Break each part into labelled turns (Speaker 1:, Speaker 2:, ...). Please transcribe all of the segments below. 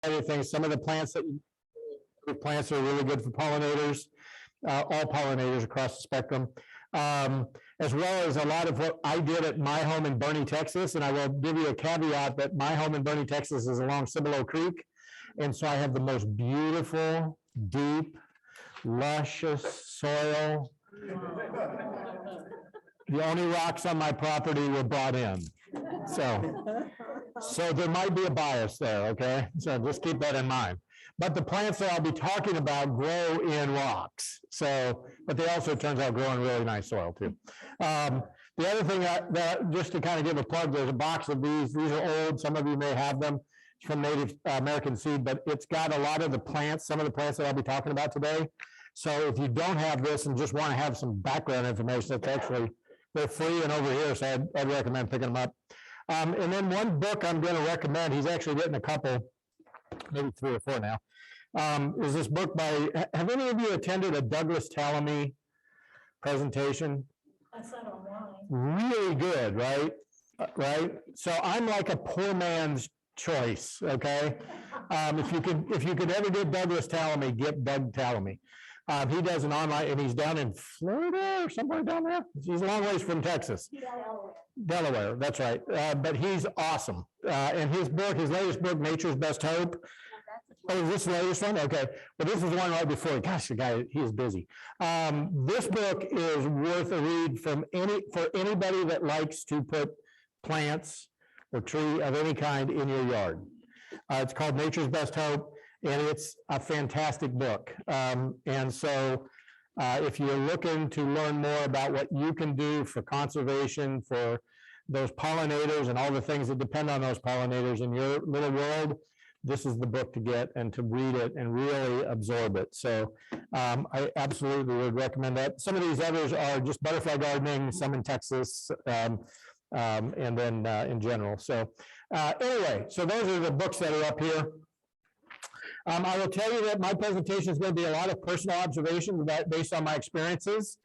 Speaker 1: other things. Some of the plants that plants are really good for pollinators, all pollinators across the spectrum, as well as a lot of what I did at my home in Bernie, Texas. And I will give you a caveat that my home in Bernie, Texas is along Cibolo Creek. And so I have the most beautiful, deep, luscious soil. The only rocks on my property were brought in. So there might be a bias there, okay? So just keep that in mind. But the plants that I'll be talking about grow in rocks. So, but they also, it turns out, grow in really nice soil too. The other thing that just to kind of give a plug, there's a box of these. These are old. Some of you may have them. It's from Native American Seed, but it's got a lot of the plants, some of the plants that I'll be talking about today. So if you don't have this and just want to have some background information, it's actually, they're free and over here, so I'd recommend picking them up. And then one book I'm going to recommend, he's actually written a couple, maybe 3 or 4 now, is this book by, have any of you attended a Douglas Tallamy presentation?
Speaker 2: I saw it online.
Speaker 1: Really good, right? Right? So I'm like a poor man's choice, okay? If you could ever get Douglas Tallamy, get Doug Tallamy. He does an online, and he's down in Florida or somewhere down there. He's a long ways from Texas. Delaware, that's right. But he's awesome. And his book, his latest book, Nature's Best Hope. Oh, is this the latest one? Okay. Well, this is one right before. Gosh, the guy, he is busy. This book is worth a read for anybody that likes to put plants or tree of any kind in your yard. It's called Nature's Best Hope, and it's a fantastic book. And so if you're looking to learn more about what you can do for conservation, for those pollinators and all the things that depend on those pollinators in your little world, this is the book to get and to read it and really absorb it. So I absolutely would recommend that. Some of these others are just butterfly gardening, some in Texas, and then in general. So anyway, so those are the books that are up here. I will tell you that my presentation is going to be a lot of personal observations based on my experiences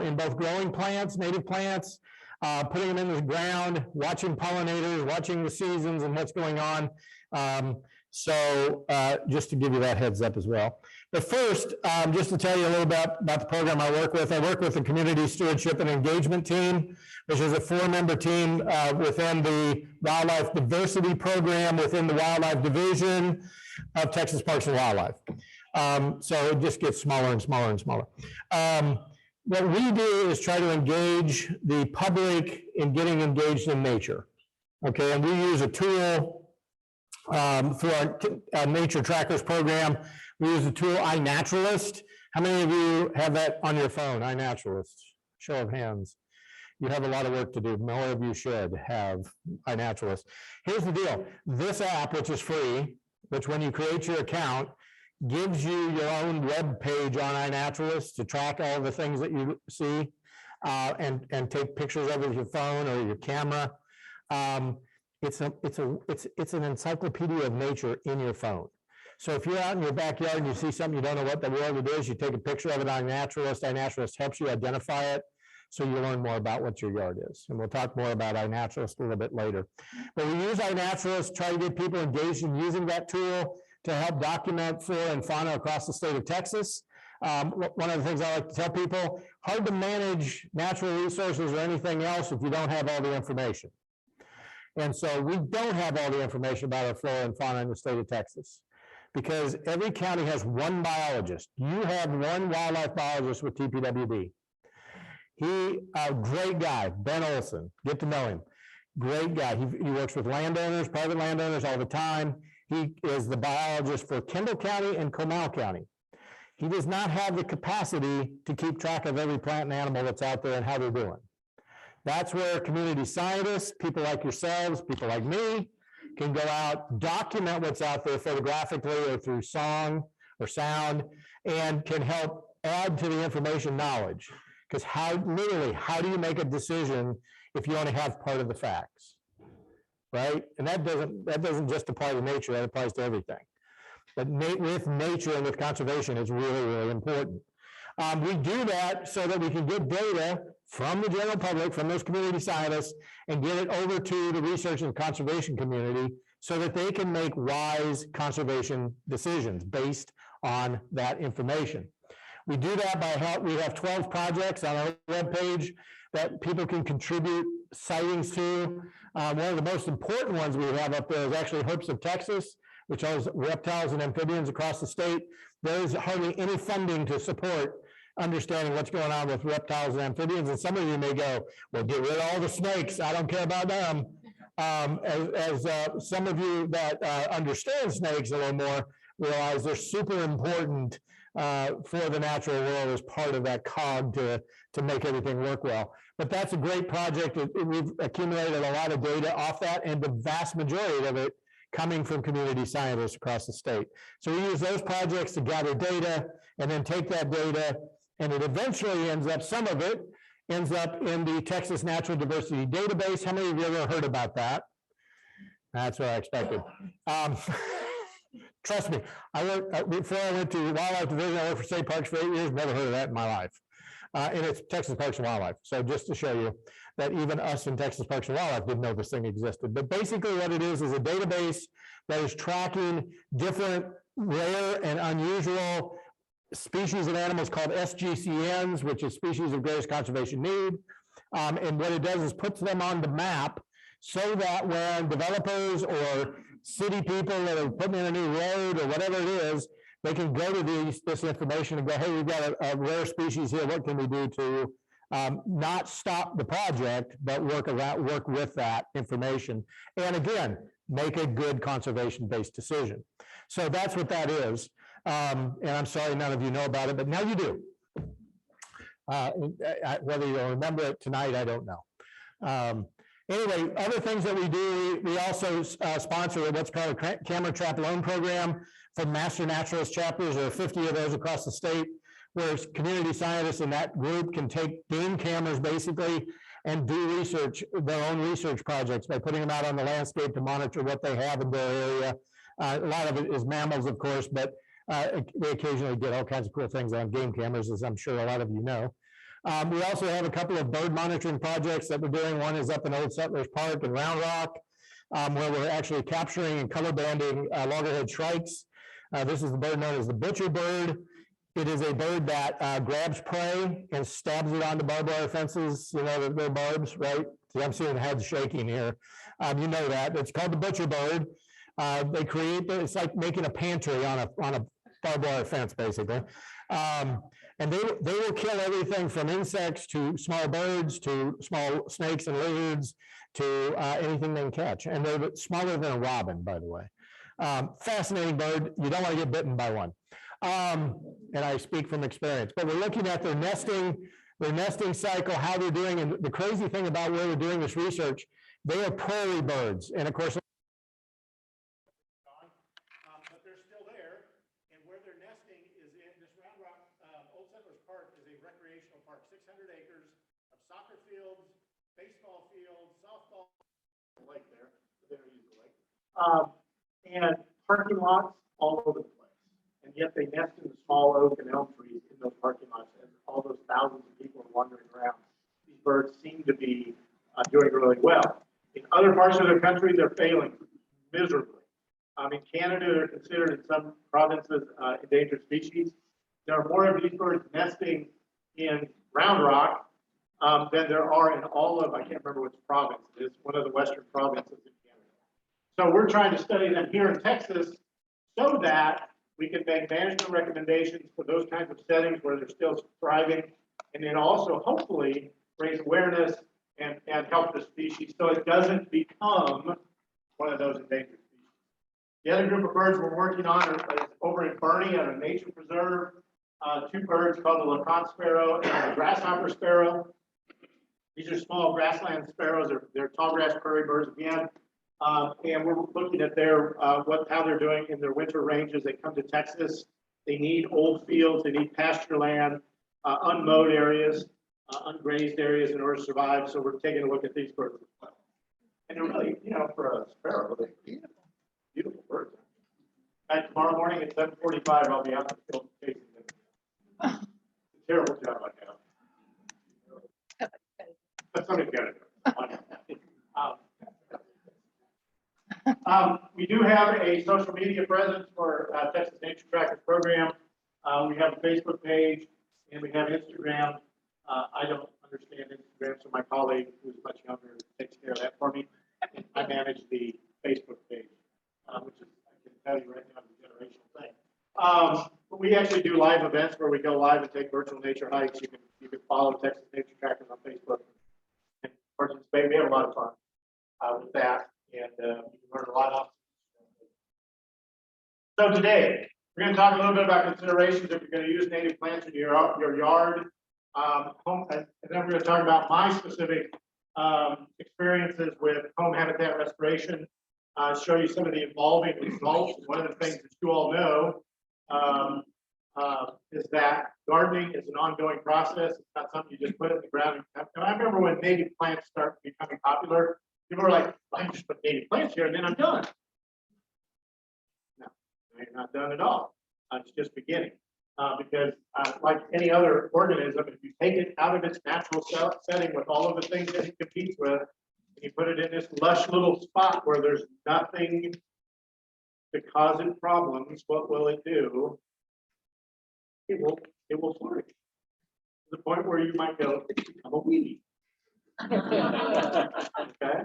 Speaker 1: in both growing plants, native plants, putting them in the ground, watching pollinators, watching the seasons and what's going on. So just to give you that heads up as well. But first, just to tell you a little bit about the program I work with the Community Stewardship and Engagement Team, which is a 4-member team within the Wildlife Diversity Program within the Wildlife Division of Texas Parks and Wildlife. So it just gets smaller and smaller and smaller. What we do is try to engage the public in getting engaged in nature. Okay, and we use a tool through our Nature Trackers program. We use the tool iNaturalist. How many of you have that on your phone, iNaturalist? Show of hands. You have a lot of work to do. More of you should have iNaturalist. Here's the deal. This app, which is free, which when you create your account, gives you your own web page on iNaturalist to track all the things that you see and take pictures of it with your phone or your camera. It's an encyclopedia of nature in your phone. So if you're out in your backyard and you see something you don't know what the world it is, you take a picture of it on iNaturalist. iNaturalist helps you identify it, so you learn more about what your yard is. And we'll talk more about iNaturalist a little bit later. But we use iNaturalist, try to get people engaged in using that tool to help document flora and fauna across the state of Texas. One of the things I like to tell people, hard to manage natural resources or anything else if you don't have all the information. And so we don't have all the information about our flora and fauna in the state of Texas because every county has one biologist. You have one wildlife biologist with TPWD. He, a great guy, Ben Olson, get to know him. Great guy. He works with landowners, private landowners all the time. He is the biologist for Kendall County and Comal County. He does not have the capacity to keep track of every plant and animal that's out there and how they're doing. That's where community scientists, people like yourselves, people like me, can go out, document what's out there photographically or through song or sound, and can help add to the information knowledge. Because how do you make a decision if you only have part of the facts, right? And that doesn't just apply to nature, that applies to everything. But with nature and with conservation is really, really important. We do that so that we can get data from the general public, from those community scientists, and get it over to the research and conservation community so that they can make wise conservation decisions based on that information. We do that by we have 12 projects on our webpage that people can contribute sightings to. One of the most important ones we have up there is actually Herps of Texas, which is reptiles and amphibians across the state. There is hardly any funding to support understanding what's going on with reptiles and amphibians. And some of you may go, well, get rid of all the snakes. I don't care about them. As some of you that understand snakes a little more realize they're super important for the natural world as part of that cog to make everything work well. But that's a great project. We've accumulated a lot of data off that, and the vast majority of it coming from community scientists across the state. So we use those projects to gather data and then take that data, and it eventually ends up, some of it ends up in the Texas Natural Diversity Database. How many of you ever heard about that? That's what I expected. Trust me, before I went to Wildlife Division, I worked for state parks for 8 years, never heard of that in my life. And it's Texas Parks and Wildlife. So just to show you that even us in Texas Parks and Wildlife didn't know this thing existed. But basically what it is a database that is tracking different rare and unusual species of animals called SGCNs, which is species of greatest conservation need. And what it does is puts them on the map so that when developers or city people that are putting in a new road or whatever it is, they can go to this information and go, hey, we've got a rare species here. What can we do to not stop the project, but work with that information? And again, make a good conservation-based decision. So that's what that is. And I'm sorry none of you know about it, but now you do. Whether you'll remember it tonight, I don't know. Anyway, other things that we do, we also sponsor what's called a camera trap loan program for master naturalist chapters. There are 50 of those across the state, where community scientists in that group can take game cameras basically and do research, their own research projects by putting them out on the landscape to monitor what they have in their area. A lot of it is mammals, of course, but they occasionally get all kinds of cool things on game cameras, as I'm sure a lot of you know. We also have a couple of bird monitoring projects that we're doing. One is up in Old Settlers Park in Round Rock, where we're actually capturing and color banding loggerhead shrikes. This is the bird known as the butcher bird. It is a bird that grabs prey and stabs it onto barbed wire fences, you know, the barbs, right? See, I'm seeing heads shaking here. You know that. It's called the butcher bird. They create, it's like making a pantry on a barbed wire fence, basically. And they will kill everything from insects to small birds to small snakes and lizards to anything they can catch. And they're smaller than a robin, by the way. Fascinating bird. You don't want to get bitten by one. And I speak from experience. But we're looking at their nesting cycle, how they're doing. And the crazy thing about where we're doing this research, they are prairie birds. And of course, but they're still there. And where they're nesting is in this Round Rock Old Settlers Park is a recreational park, 600 acres of soccer fields, baseball fields, softball. Lake there, they don't use the lake. And parking lots all over the place. And yet they nest in the small oak and elm trees in those parking lots, and all those thousands of people are wandering around. These birds seem to be doing really well. In other parts of the country, they're failing miserably. In Canada, they're considered in some provinces endangered species. There are more of these birds nesting in Round Rock than there are in all of, I can't remember which province it is, one of the western provinces in Canada. So we're trying to study them here in Texas so that we can make management recommendations for those kinds of settings where they're still thriving, and then also hopefully raise awareness and help the species so it doesn't become one of those endangered species. The other group of birds we're working on is over in Bernie at a nature preserve. Two birds called the Lantana sparrow and the grasshopper sparrow. These are small grassland sparrows. They're tall grass prairie birds again. And we're looking at their how they're doing in their winter ranges. They come to Texas. They need old fields. They need pasture land, unmowed areas, ungrazed areas in order to survive. So we're taking a look at these birds as well. And they're really, you know, for a sparrow, they're beautiful, beautiful birds. And tomorrow morning at 7:45, I'll be out in the field chasing them. Terrible job I have. But somebody's got to do it.
Speaker 2: We do have a social media presence for Texas Nature Trackers program. We have a Facebook page and we have Instagram. I don't understand Instagram, so my colleague, who's much younger, takes care of that for me. And I manage the Facebook page, which is, I can tell you right now, the generational thing. But we actually do live events where we go live and take virtual nature hikes. You can follow Texas Nature Trackers on Facebook and participate. We have a lot of fun with that, and you can learn a lot of. So today, we're going to talk a little bit about considerations if you're going to use native plants in your yard, home, and then we're going to talk about my specific experiences with home habitat restoration, show you some of the evolving results. One of the things that you all know is that gardening is an ongoing process. It's not something you just put in the ground. And I remember when native plants started becoming popular, people were like, I just put native plants here and then I'm done. No, you're not done at all. It's just beginning. Because like any other organism, if you take it out of its natural setting with all of the things that it competes with, and you put it in this lush little spot where there's nothing to cause it problems, what will it do? It will flourish to the point where you might go, it's become a weed. Okay,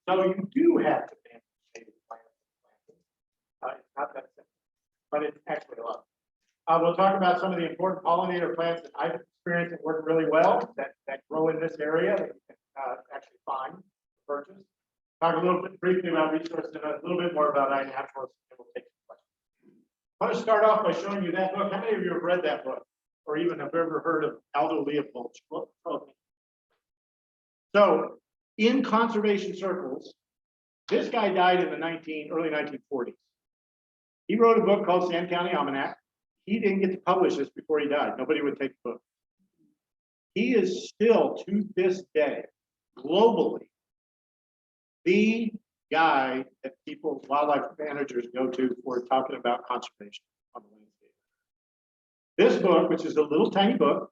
Speaker 2: so you do have to manage native plants. It's not that simple, but it's actually a lot. We'll talk about some of the important pollinator plants that I've experienced that work really well, that grow in this area, that you can actually find, purchase. Talk a little bit briefly about resources and a little bit more about iNaturalist, and we'll take some questions. I want to start off by showing you that book. How many of you have read that book, or even have ever heard of Aldo Leopold's book? So, in conservation circles, this guy died in the early 1940s. He wrote a book called Sand County Almanac. He didn't get to publish this before he died. Nobody would take the book. He is still, to this day, globally, the guy that people, wildlife managers, go to for talking about conservation on the landscape. This book, which is a little tiny book,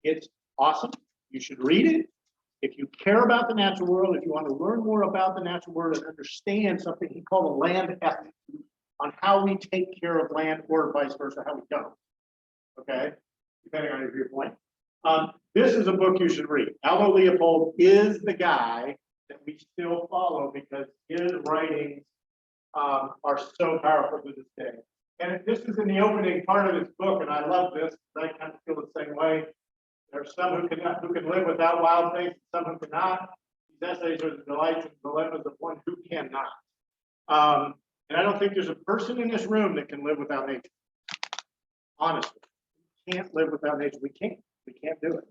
Speaker 2: it's awesome. You should read it. If you care about the natural world, if you want to learn more about the natural world and understand something he called a land ethic, on how we take care of land or vice versa, how we don't. Okay, depending on your viewpoint. This is a book you should read. Aldo Leopold is the guy that we still follow because his writings are so powerful to this day. And this is in the opening part of his book, and I love this. I kind of feel the same way. There are some who can live without wild things, some who cannot. These essays are the delights and dilemmas of one who cannot. And I don't think there's a person in this room that can live without nature. Honestly, we can't live without nature. We can't do it.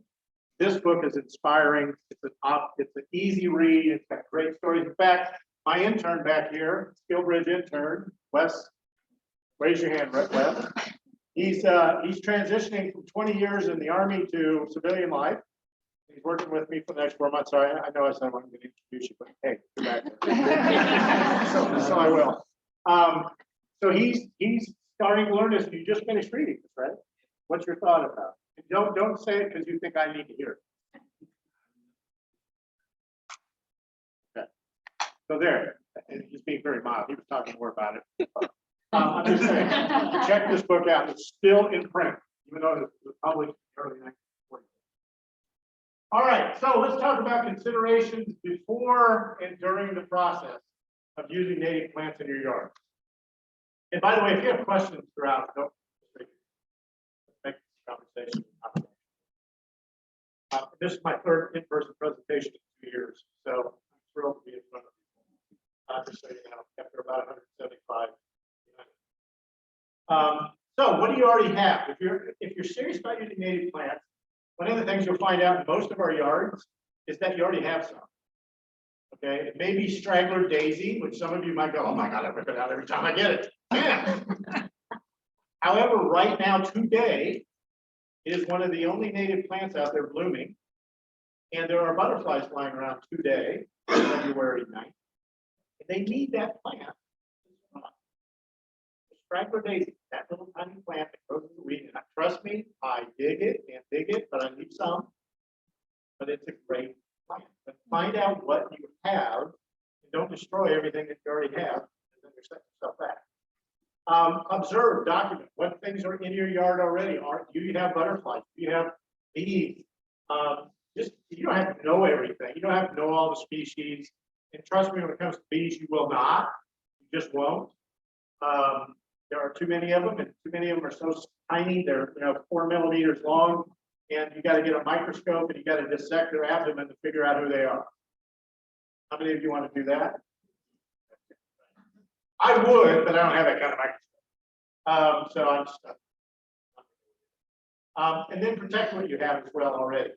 Speaker 2: This book is inspiring. It's an easy read. It's got great stories. In fact, my intern back here, Skillbridge intern, Wes, raise your hand, Wes. He's transitioning from 20 years in the Army to civilian life. He's working with me for the next 4 months. Sorry, I know I said I wasn't going to introduce you, but hey, you're back. So I will. So he's starting to learn this. You just finished reading this, right? What's your thought about it? Don't say it because you think I need to hear it. Okay. So there, and he's being very mild. He was talking more about it. I'm just saying, check this book out. It's still in print, even though it was published in the early 1940s. All right, so let's talk about considerations before and during the process of using native plants in your yard. And by the way, if you have questions throughout, don't make this conversation. This is my third in-person presentation in 2 years, so I'm thrilled to be in front of you. Just so you know, after about 175. So what do you already have? If you're serious about using native plants, one of the things you'll find out in most of our yards is that you already have some. Okay, it may be straggler daisy, which some of you might go, oh my God, I rip it out every time I get it. Yeah. However, right now, today, is one of the only native plants out there blooming. And there are butterflies flying around today, February 9th. And they need that plant. The straggler daisy, that little tiny plant that grows in the weed. And trust me, I dig it, but I need some. But it's a great plant. But find out what you have in don't destroy everything that you already have, and then you're setting yourself back. Observe, document what things are in your yard already. Do you have butterflies? Do you have bees? Just you don't have to know everything. You don't have to know all the species. And trust me, when it comes to bees, you will not. You just won't. There are too many of them, and too many of them are so tiny. They're 4 millimeters long, and you got to get a microscope and you got to dissect their abdomen to figure out who they are. How many of you want to do that? I would, but I don't have that kind of microscope. So I'm stuck. And then protect what you have as well already.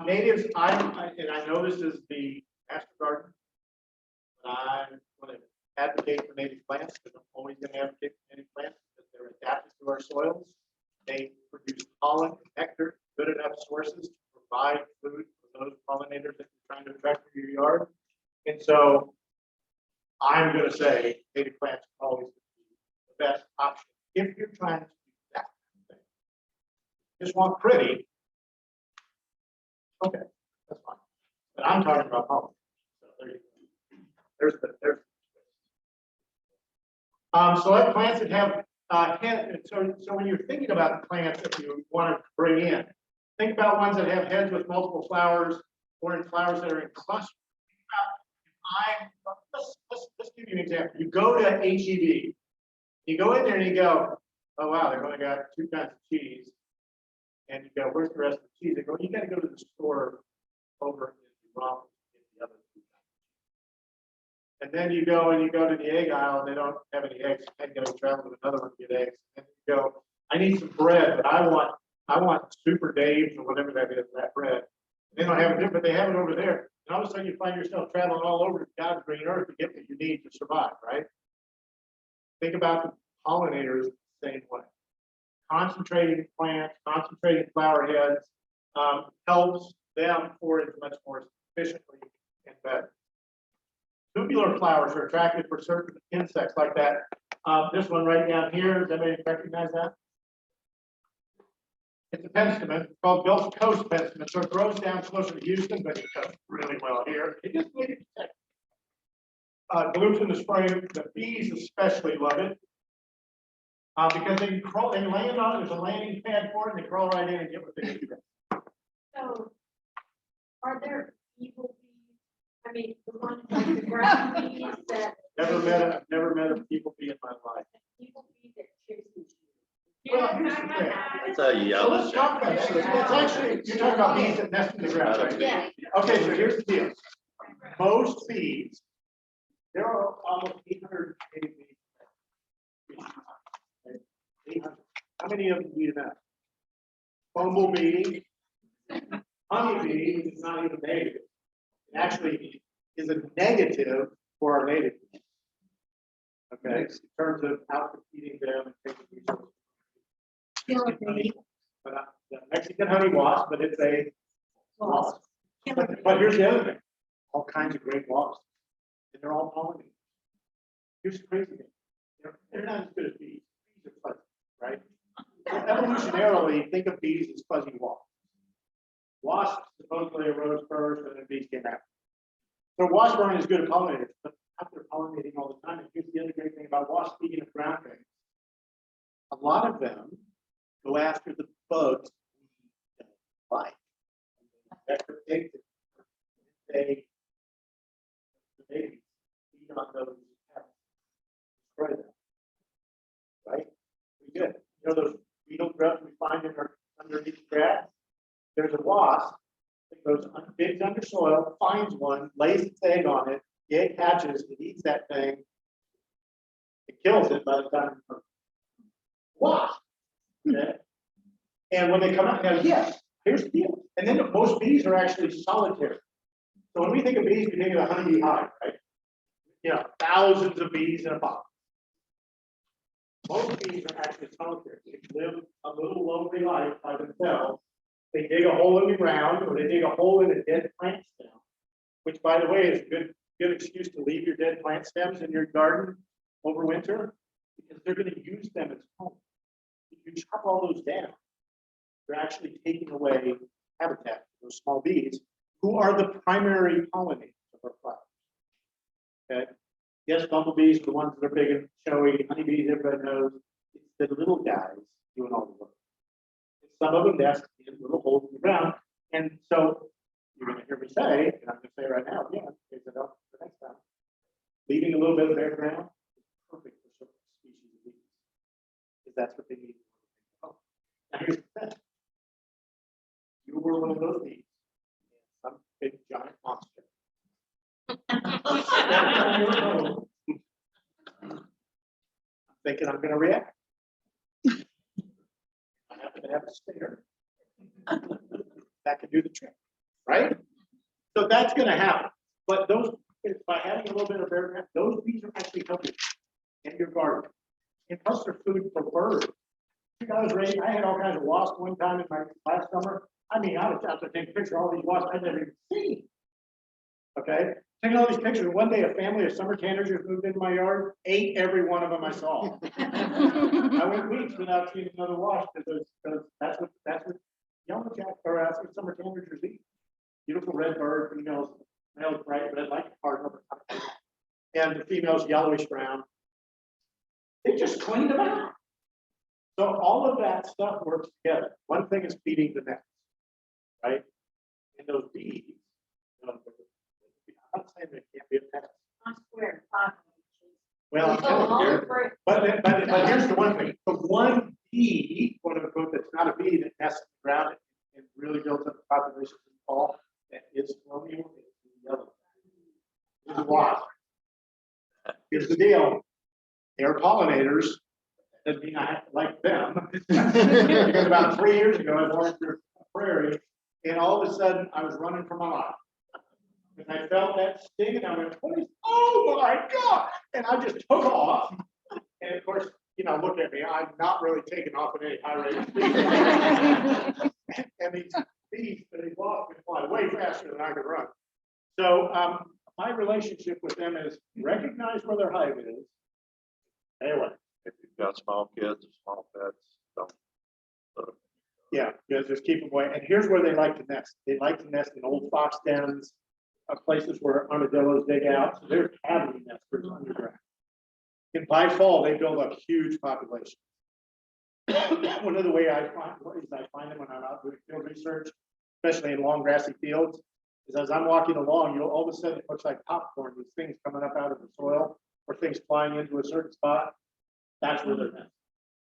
Speaker 2: Natives, and I know this is the master garden, but I'm going to advocate for native plants because I'm always going to advocate for native plants because they're adapted to our soils. They produce pollen, nectar, good enough sources to provide food for those pollinators that you're trying to attract to your yard. And so I'm going to say native plants are always the best option if you're trying to do that kind of thing. Just want pretty. Okay, that's fine. But I'm talking about pollen. So there you go. There's select plants that have head. So when you're thinking about plants that you want to bring in, think about ones that have heads with multiple flowers or in flowers that are in clusters. Let's give you an example. You go to HEB, you go in there and you go, oh wow, they've only got 2 kinds of cheese. And you go, where's the rest of the cheese? They go, you got to go to the store over in Rome and get the other 2 kinds. And then you go to the egg aisle and they don't have any eggs. And you got to travel to another one to get eggs. And you go, I need some bread, but I want Super Dave's or whatever that is, that bread. They don't have it, but they have it over there. And all of a sudden you find yourself traveling all over God's green earth to get what you need to survive, right? Think about the pollinators the same way. Concentrating plants, concentrating flower heads helps them forage much more efficiently and better. Tubular flowers are attractive for certain insects like that. This one right down here, does anybody recognize that? It's a penstemon called Gulf Coast penstemon. So it grows down closer to Houston, but it does really well here. It just needs blooms in the spring. The bees especially love it because they can crawl, they land on it. There's a landing pad for it, and they crawl right in and get what they need.
Speaker 3: So, are there evil bees? I mean, the ones like the ground bees that
Speaker 2: Never met a evil bee in my life.
Speaker 3: evil bee that chases you.
Speaker 2: Well, here's the thing.
Speaker 4: It's a
Speaker 2: So
Speaker 4: yellow.
Speaker 2: let's talk about that. It's actually, you're talking about bees that nest in the ground, right?
Speaker 3: Yeah.
Speaker 2: Okay, so here's the deal. Most bees, there are almost 800 native bees. 800. How many of them do you know? Bumblebee, honeybee, which is not even native. It actually is a negative for our native bees. Okay, in terms of outcompeting them and taking resources. But the Mexican honey wasp, but it's a wasp. But here's the other thing, all kinds of great wasps, and they're all pollinators. Here's the crazy thing, they're not as good as bees. Bees are fuzzy, right? Evolutionarily, think of bees as fuzzy wasps. Wasps supposedly arose first, and then bees came after. So wasps aren't as good as pollinators, but after pollinating all the time, and here's the other great thing about wasps, speaking of ground things, a lot of them go after the bugs we don't like. They feed on those pests, destroy them. Right? We good. You know those beetle grubs we find in our underneath grass? There's a wasp that goes digs under soil, finds one, lays its egg on it, the egg hatches, it eats that thing, it kills it by the time it comes. Wasp. Okay. And when they come out, now, yes, here's the deal. And then most bees are actually solitary. So when we think of bees, we think of a honeybee hive, right? You know, thousands of bees in a box. Most bees are actually solitary. They live a little lonely life by themselves. They dig a hole in the ground, or they dig a hole in a dead plant stem, which, by the way, is a good excuse to leave your dead plant stems in your garden over winter, because they're going to use them as home. If you chop all those down, you're actually taking away habitat for those small bees, who are the primary pollinators of our flowers. Okay. Yes, bumblebees are the ones that are big and showy. Honeybees, everybody knows. It's the little guys doing all the work. And some of them nest in little holes in the ground. And so you're going to hear me say, and I'm going to say right now, again, in case I don't the next time, leaving a little bit of bare ground is perfect for certain species of bees. Because that's what they need. Now here's the thing. You were one of those bees. Some big giant monster. I'm thinking I'm going to react. I happen to have a stinger. That can do the trick, right? So that's going to happen. But those, by having a little bit of bare ground, those bees are actually helping in your garden. And plus they're food for birds. I had all kinds of wasps one time in my last summer. I mean, I was out there taking pictures of all these wasps I'd never even seen. Okay, taking all these pictures. One day, a family of summer tanagers moved into my yard, ate every one of them I saw. I went weeks without seeing another wasp because that's what yellow jack or that's what summer tanagers eat. Beautiful red bird, females, males bright red like a cardinal, and the females yellowish brown. They just cleaned them out. So all of that stuff works together. One thing is feeding the nest, right? And those bees, I'm not saying they can't be a pest.
Speaker 3: I swear.
Speaker 2: Well, I'm telling you, but here's the one thing. The one bee, quote unquote, that's not a bee that nests in the ground and really builds up the population in the fall, that is colonial, is yellow. It's a wasp. Here's the deal. They're pollinators. Doesn't mean I have to like them. Because about 3 years ago, I was walking through a prairie, and all of a sudden, I was running for my life. And I felt that sting, and I went, oh my God! And I just took off. And of course, look at me. I'm not really taking off at any high rate of speed. And these bees, these wasps can fly way faster than I could run. So my relationship with them is recognize where their hive is. Anyway.
Speaker 4: If you've got small kids or small pets, don't.
Speaker 2: Yeah, just keep them away. And here's where they like to nest. They like to nest in old fox dens, places where armadillos dig out. So they're cavity nesters underground. And by fall, they build up huge populations. One of the ways I find them when I'm out doing field research, especially in long grassy fields, is as I'm walking along, all of a sudden it looks like popcorn with things coming up out of the soil or things flying into a certain spot. That's where they're nesting.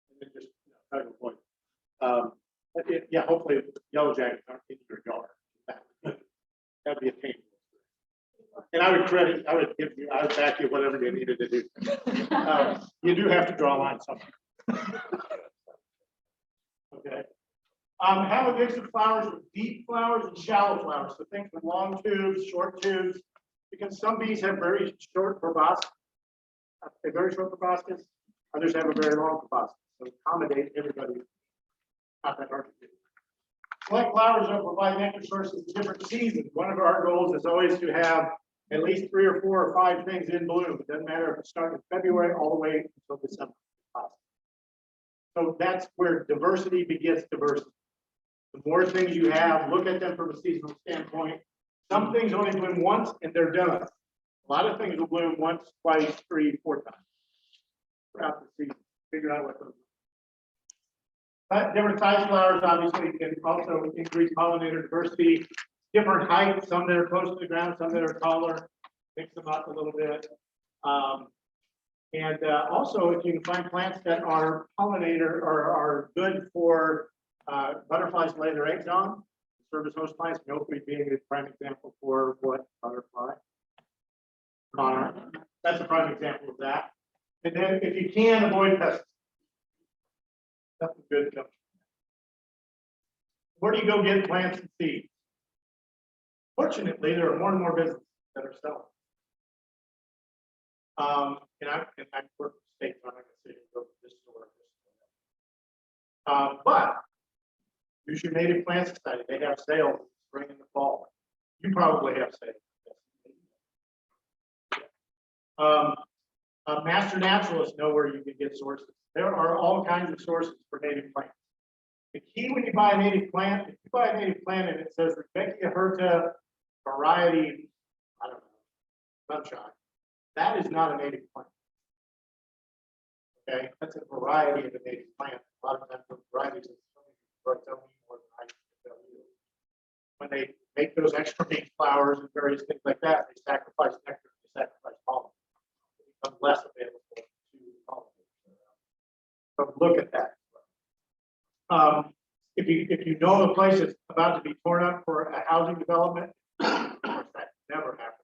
Speaker 2: And then just try to avoid it. Yeah, hopefully yellow jackets aren't in your yard. That'd be a pain. And I would back you whatever you needed to do. You do have to draw a line somewhere. Okay. Have a mix of flowers with deep flowers and shallow flowers. So think with long tubes, short tubes, because some bees have very short proboscis. Others have a very long proboscis. So accommodate everybody. Not that hard to do. Select flowers that provide nectar sources in different seasons. One of our goals is always to have at least 3 or 4 or 5 things in bloom. It doesn't matter if it starts in February all the way until December. So that's where diversity begets diversity. The more things you have, look at them from a seasonal standpoint. Some things only bloom once and they're done. A lot of things will bloom once, twice, 3, 4 times throughout the season. Figure out what those are. Different size flowers obviously can also increase pollinator diversity. Different heights, some that are close to the ground, some that are taller, mix them up a little bit. Also, if you can find plants that are pollinator or are good for butterflies to lay their eggs on, serve as host plants, milkweed being a prime example for what butterfly. Monarch. That's a prime example of that. And then if you can avoid pests. Nothing good comes. Where do you go get plants and seeds? Fortunately, there are more and more businesses that are selling. And I work with states, I'm not going to say go to this store. But use your native plant society. They have sales spring and the fall. You probably have sales. Master naturalists know where you can get sources. There are all kinds of sources for native plants. The key when you buy a native plant, if you buy a native plant and it says Rebecca Herta variety, I don't know, sunshine, That is not a native plant. Okay, that's a variety of a native plant. A lot of times those varieties are more than I can tell you. When they make those extra pink flowers and various things like that, they sacrifice nectar, they sacrifice pollen. It becomes less available to pollinators. So look at that. If you know a place that's about to be torn up for a housing development, of course, that never happens.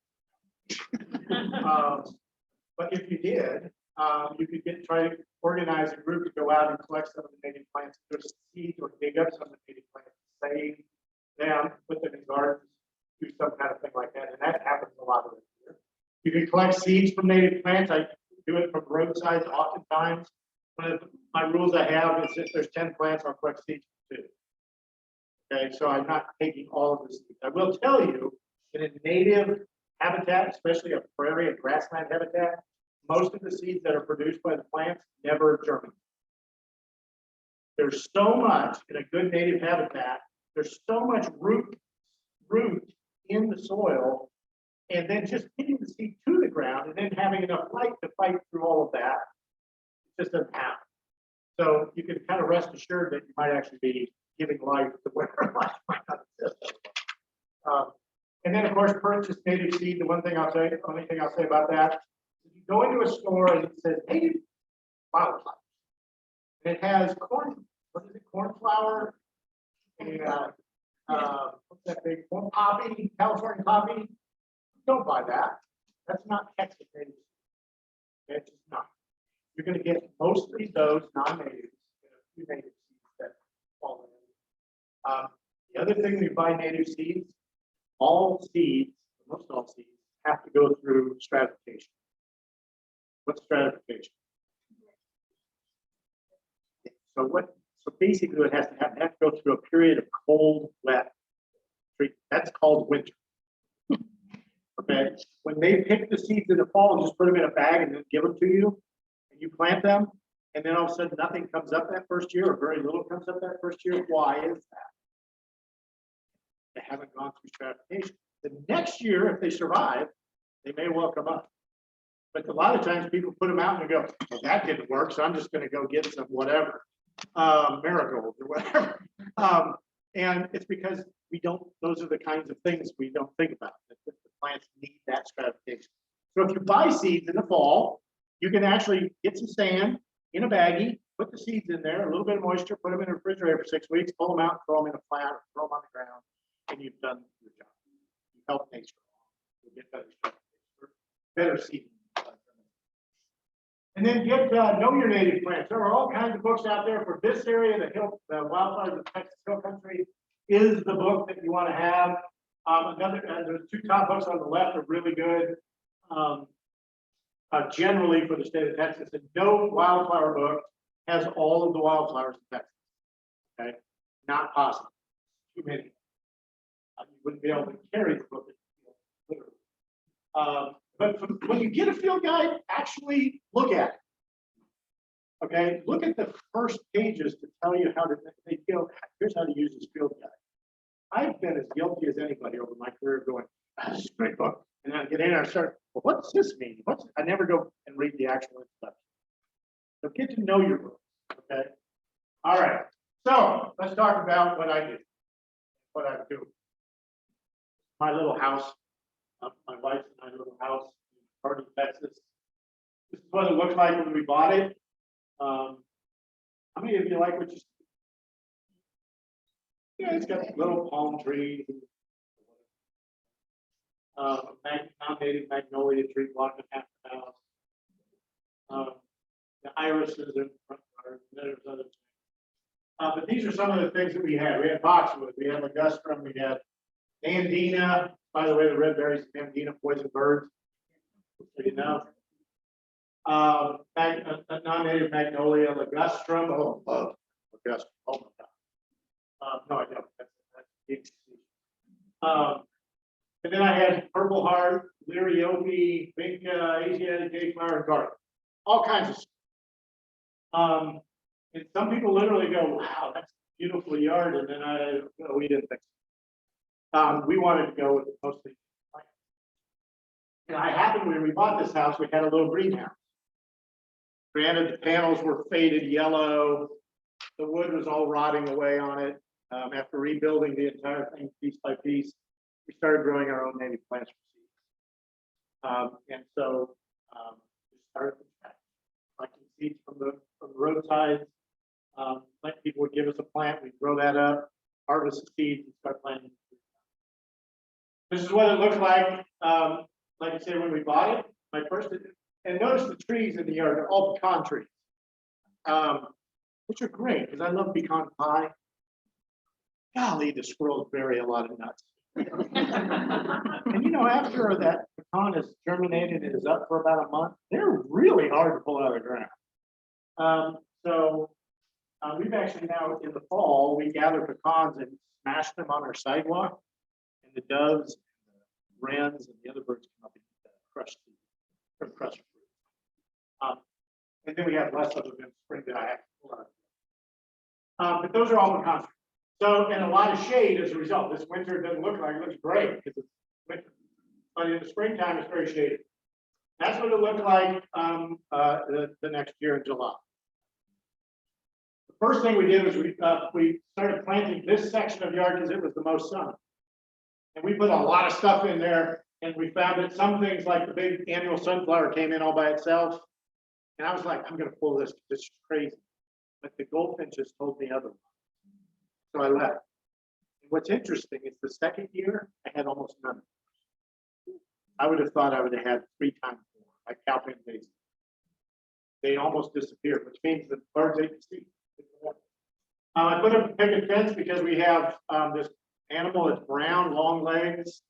Speaker 2: But if you did, you could try to organize a group to go out and collect some of the native plants, there's seeds, or dig up some of the native plants, save them, put them in gardens, do some kind of thing like that, and that happens a lot of the year. You can collect seeds from native plants. I do it from roadsides oftentimes. One of my rules I have is if there's 10 plants, I'll collect seeds from 2. Okay, so I'm not taking all of the seeds. I will tell you, in a native habitat, especially a prairie and grassland habitat, most of the seeds that are produced by the plants never germinate. There's so much in a good native habitat, there's so much root in the soil, and then just hitting the seed to the ground and then having enough light to fight through all of that, it just doesn't happen. So you can kind of rest assured that you might actually be giving life to where life might not exist. And then of course, purchase native seed. The only thing I'll say about that, if you go into a store and it says native wildflowers, and it has corn, what is it, cornflower, and what's that big corn poppy, California poppy? Don't buy that. That's not Texas native. It's just not. You're going to get mostly those non-natives, a few native seeds that fall in. The other thing when you buy native seeds, all seeds, most all seeds, have to go through stratification. What's stratification? So basically what has to happen, they have to go through a period of cold, wet treatment. That's called winter. Okay. When they pick the seeds in the fall and just put them in a bag and then give them to you, and you plant them, and then all of a sudden nothing comes up that first year, or very little comes up that first year, why is that? They haven't gone through stratification. The next year, if they survive, they may well come up. But a lot of times people put them out and they go, well, that didn't work, so I'm just going to go get some whatever, marigolds or whatever. And it's because we don't, those are the kinds of things we don't think about. The plants need that stratification. So if you buy seeds in the fall, you can actually get some sand in a baggie, put the seeds in there, a little bit of moisture, put them in the refrigerator for 6 weeks, pull them out, throw them in a plant, or throw them on the ground, and you've done your job. You help nature. You'll get better seed. And then get know your native plants. There are all kinds of books out there for this area. The Wildflowers of Texas Hill Country is the book that you want to have. There's 2 top books on the left are really good. Generally for the state of Texas, and no wildflower book has all of the wildflowers in Texas. Okay, not possible. Too many. You wouldn't be able to carry the book. But when you get a field guide, actually look at it. Okay, look at the first pages to tell you how to make field. Here's how to use this field guide. I've been as guilty as anybody over my career going, this is a great book. And then I get in and I start, well, what's this mean? I never go and read the actual introduction. So get to know your book. Okay. All right. So let's talk about what I do. What I do. My little house. My wife's in my little house in Hardy, Texas. This is what it looks like when we bought it. How many of you like what you see? Yeah, it's got little palm trees. Native magnolia tree blocking half the house. The irises in front yard, there's other things. But these are some of the things that we had. We had boxwood, we had ligustrum, we had andina. By the way, the red berries and andina poison birds. So you know. Non-native magnolia, ligustrum. Oh, ligustrum. Oh my God. No, I don't. That's and then I had purple heart, liriope, vinca, Asiatic dayflower, and garlic. All kinds of stuff. And some people literally go, wow, that's a beautiful yard. And then we didn't think so. We wanted to go with mostly plants. And I happened, when we bought this house, we had a little greenhouse. Granted, the panels were faded yellow, the wood was all rotting away on it. After rebuilding the entire thing piece by piece, we started growing our own native plants from seeds. And so we started from scratch, collecting seeds from the roadsides. Like people would give us a plant, we'd grow that up, harvest the seeds, and start planting. This is what it looked like I said, when we bought it. My first, and notice the trees in the yard, they're all pecan trees, which are great because I love pecan pie. Golly, the squirrels bury a lot of nuts. And you know, after that pecan is germinated and is up for about a month, they're really hard to pull out of the ground. We've actually now, in the fall, we gather pecans and smash them on our sidewalk, and the doves, and the wrens, and the other birds come up and eat the crushed fruit. And then we have less of them in spring that I have to pull out. But those are all pecans. So, and a lot of shade as a result. This winter, it doesn't look like it, looks great because it's winter. But in the springtime, it's very shady. That's what it looked like the next year in July. The first thing we did was we started planting this section of yard because it was the most sun. And we put a lot of stuff in there, and we found that some things like the big annual sunflower came in all by itself. And I was like, I'm going to pull this. This is crazy. But the goldfinches told me otherwise. So I left. And what's interesting is the second year, I had almost none. I would have thought I would have had 3 times more, like cowpen daisies. They almost disappeared, which means that birds ate the seed. I put up a picket fence because we have this animal that's brown, long legs,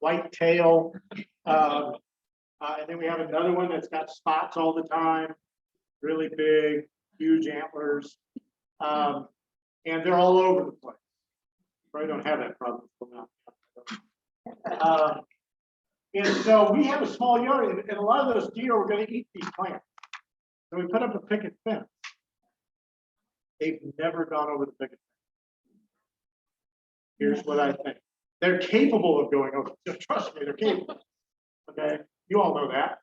Speaker 2: white tail. And then we have another one that's got spots all the time, really big, huge antlers. And they're all over the place. Probably don't have that problem. And so we have a small yard, and a lot of those deer were going to eat these plants. So we put up a picket fence. They've never gone over the picket fence. Here's what I think. They're capable of going over. Trust me, they're capable. Okay, you all know that.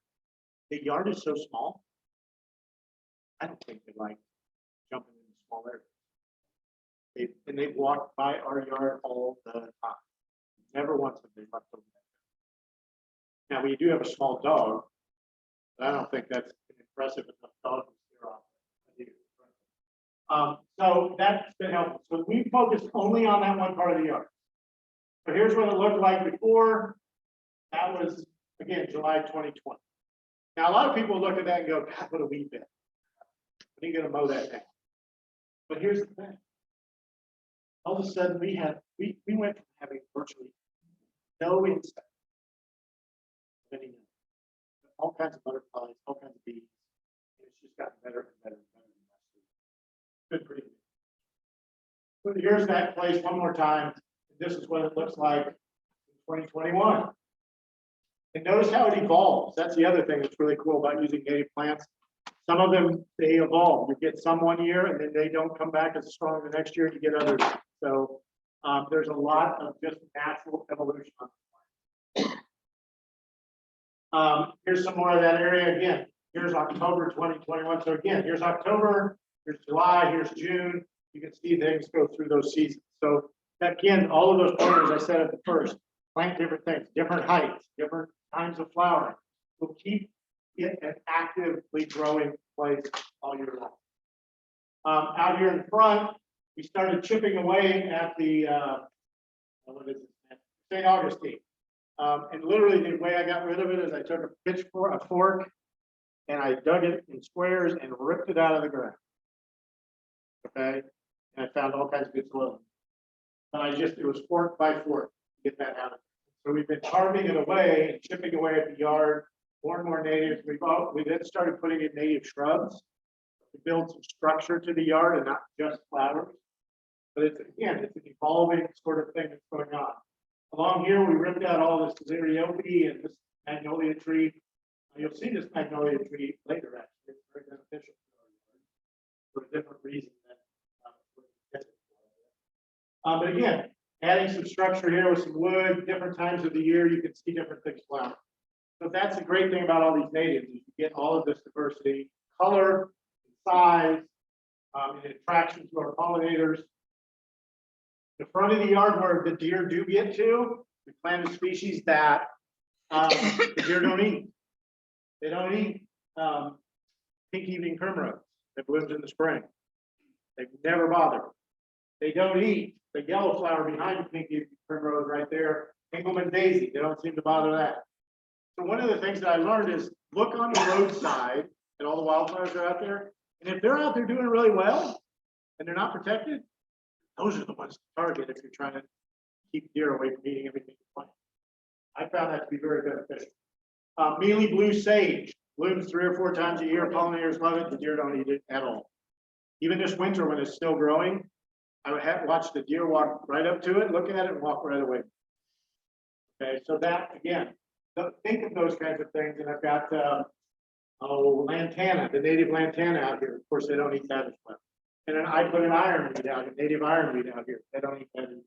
Speaker 2: The yard is so small. I don't think they like jumping in small areas. They've walked by our yard all the time. Never once have they left over there. Now we do have a small dog, but I don't think that's an impressive enough dog to steer off. So that's been helpful. So we focused only on that one part of the yard. So here's what it looked like before. That was, again, July 2020. Now a lot of people look at that and go, God, what a weed bed. When are you going to mow that down? But here's the thing. All of a sudden we went from having virtually no insects, all kinds of butterflies, all kinds of bees. And it's just gotten better and better and better and better. Good breeding. So here's that place one more time. This is what it looks like in 2021. And notice how it evolves. That's the other thing that's really cool about using native plants. Some of them, they evolve. You get some one year and then they don't come back as strong the next year. You get others. So there's a lot of just natural evolution on the plant. Here's some more of that area again. Here's October 2021. So again, here's October, here's July, here's June. You can see things go through those seasons. So again, all of those pointers I said at the first, plant different things, different heights, different times of flowering. We'll keep it an actively growing place all year long. Out here in front, we started chipping away at the St. Augustine. And literally the way I got rid of it is I took a fork, and I dug it in squares and ripped it out of the ground. Okay, and I found all kinds of good soil. And it was fork by fork to get that out of it. So we've been carving it away and chipping away at the yard. More and more natives. We then started putting in native shrubs to build some structure to the yard and not just flowers. But it's an evolving sort of thing that's going on. Along here, we ripped out all this liriope and this magnolia tree. You'll see this magnolia tree later, actually. It's very beneficial for a different reason than but again, adding some structure here with some wood, different times of the year, you can see different things flower. So that's the great thing about all these natives, is you get all of this diversity, color, size, and attraction to our pollinators. The front of the yard where the deer do get to, we planted species that the deer don't eat. They don't eat pink evening primrose that blooms in the spring. They've never bothered. They don't eat the yellow flower behind the pink evening primrose right there, Engelmann daisy. They don't seem to bother that. So one of the things that I learned is look on the roadside and all the wildflowers are out there. And if they're out there doing really well and they're not protected, those are the ones to target if you're trying to keep deer away from eating everything you plant. I found that to be very beneficial. Mealy blue sage blooms 3 or 4 times a year. Pollinators love it. The deer don't eat it at all. Even this winter when it's still growing, I would have watched the deer walk right up to it, look at it, and walk right away. Okay, so that again, think of those kinds of things. And I've got Lantana, the native Lantana out here. Of course, they don't eat that as well. And then I put an ironweed out, a native ironweed out here. They don't eat that either.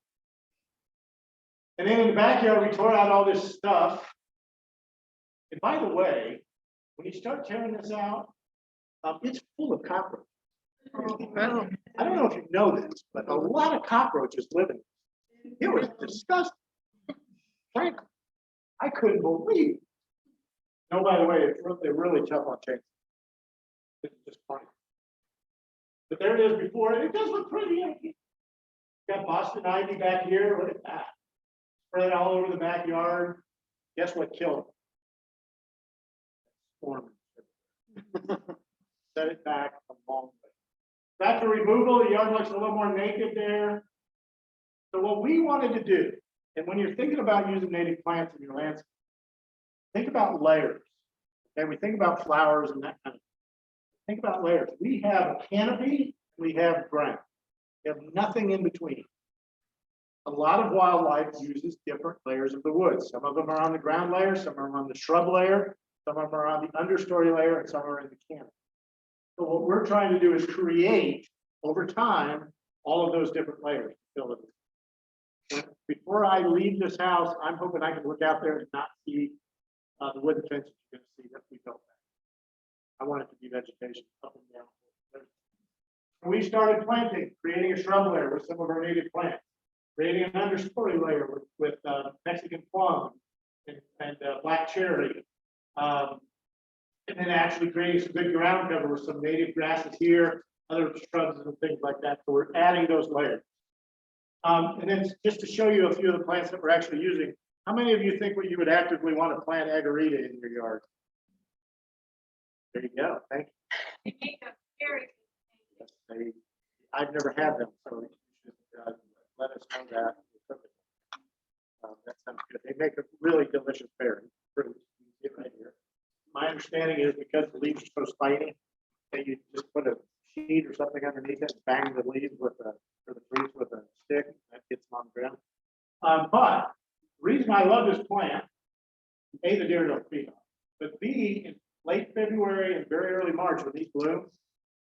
Speaker 2: And then in the backyard, we tore out all this stuff. And by the way, when you start tearing this out, it's full of cockroaches. I don't know if you know this, but a lot of cockroaches live in it. It was disgusting. Frankly, I couldn't believe it. No, by the way, they're really tough on chains. It's just funny. But there it is before. It does look pretty. Got Boston ivy back here. Look at that. Spread it all over the backyard. Guess what killed it? Storm. Set it back a long way. Back to removal, the yard looks a little more naked there. So what we wanted to do, and when you're thinking about using native plants in your landscape, think about layers. Okay, we think about flowers and that kind of thing. Think about layers. We have a canopy, we have ground. We have nothing in between. A lot of wildlife uses different layers of the woods. Some of them are on the ground layer, some are on the shrub layer, some of them are on the understory layer, and some are in the canopy. So what we're trying to do is create, over time, all of those different layers. Before I leave this house, I'm hoping I can look out there and not see the wooden fence you're going to see that we built. I want it to be vegetation up and down. We started planting, creating a shrub layer with some of our native plants, creating an understory layer with Mexican plum and black cherry. And then actually creating some good ground cover with some native grasses here, other shrubs and things like that. So we're adding those layers. And then just to show you a few of the plants that we're actually using, how many of you think you would actively want to plant agarita in your yard? There you go. Thank you.
Speaker 3: They make a very
Speaker 2: Yes, I've never had them, so you should let us know that. That sounds good. They make a really delicious berry fruit. You can see it right here. My understanding is because the leaves are so spiny, that you just put a sheet or something underneath it and bang the leaves with the fruits with a stick, that gets them on the ground. But the reason I love this plant, A, the deer don't feed on, but B, in late February and very early March when these bloom,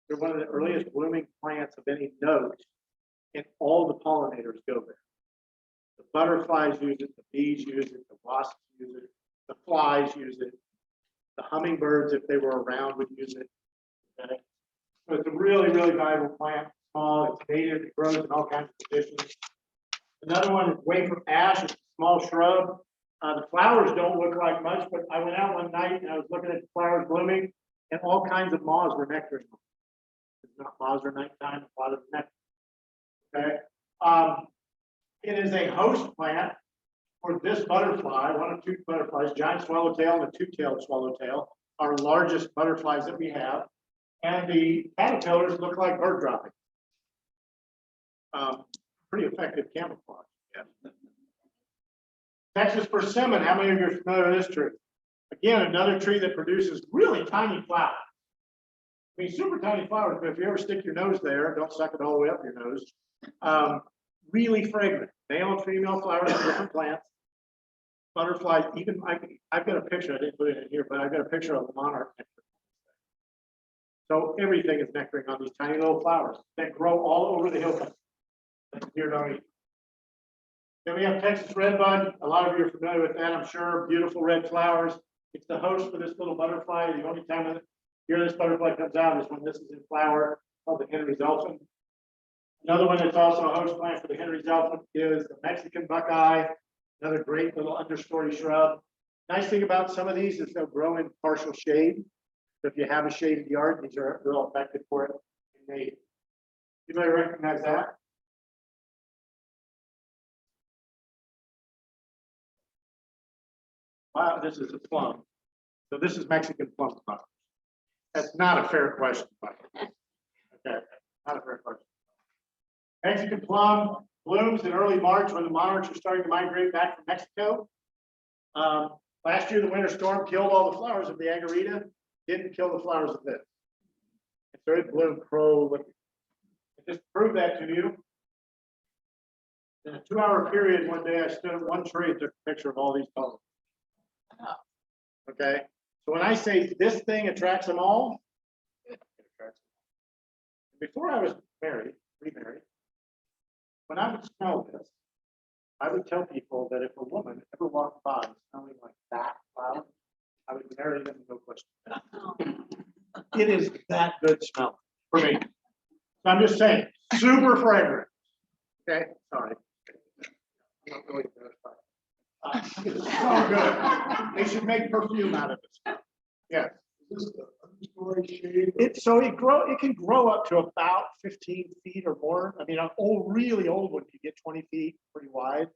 Speaker 2: they're one of the earliest blooming plants of any note, and all the pollinators go there. The butterflies use it, the bees use it, the wasps use it, the flies use it. The hummingbirds, if they were around, would use it. Okay. So it's a really, really valuable plant. Small, it's native, it grows in all kinds of conditions. Another one is wafer ash, it's a small shrub. The flowers don't look like much, but I went out one night and I was looking at the flowers blooming, and all kinds of moths were nectaring them. It's not moths are nighttime, a lot of nectar. Okay. It is a host plant for this butterfly, one of two butterflies, giant swallowtail and a two-tailed swallowtail, our largest butterflies that we have. And the caterpillars look like bird droppings. Pretty effective camouflage. Yeah. Texas persimmon, how many of you are familiar with this tree? Again, another tree that produces really tiny flowers. I mean, super tiny flowers, but if you ever stick your nose there, don't suck it all the way up your nose. Really fragrant. Male and female flowers on different plants. Butterflies, even I've got a picture, I didn't put it in here, but I've got a picture of the monarch nectar. So everything is nectaring on these tiny little flowers that grow all over the hill country. Here, don't eat. Then we have Texas red bun. A lot of you are familiar with that, I'm sure. Beautiful red flowers. It's the host for this little butterfly. The only time that here this butterfly comes out is when this is in flower, called the Henry's elephant. Another one that's also a host plant for the Henry's elephant is the Mexican Buckeye, another great little understory shrub. Nice thing about some of these is they'll grow in partial shade. So if you have a shaded yard, these are real effective for it. You may recognize that. Wow, this is a plum. So this is Mexican plum. That's not a fair question, Mike. Okay, not a fair question. Mexican plum blooms in early March when the monarchs are starting to migrate back from Mexico. Last year, the winter storm killed all the flowers of the agarita, didn't kill the flowers of this. So it bloomed prolific. Just to prove that to you. In a 2-hour period, one day I stood at one tree and took a picture of all these colors. Okay, so when I say this thing attracts them all, it attracts them. Before I was remarried, when I would smell this, I would tell people that if a woman ever walked by smelling like that flower, I would marry them, no question. It is that good smell for me. So I'm just saying, super fragrant. Okay, sorry. I'm not really it's so good. They should make perfume out of it. Yeah. It can grow up to about 15 feet or more. I mean, an really old one, you get 20 feet, pretty wide.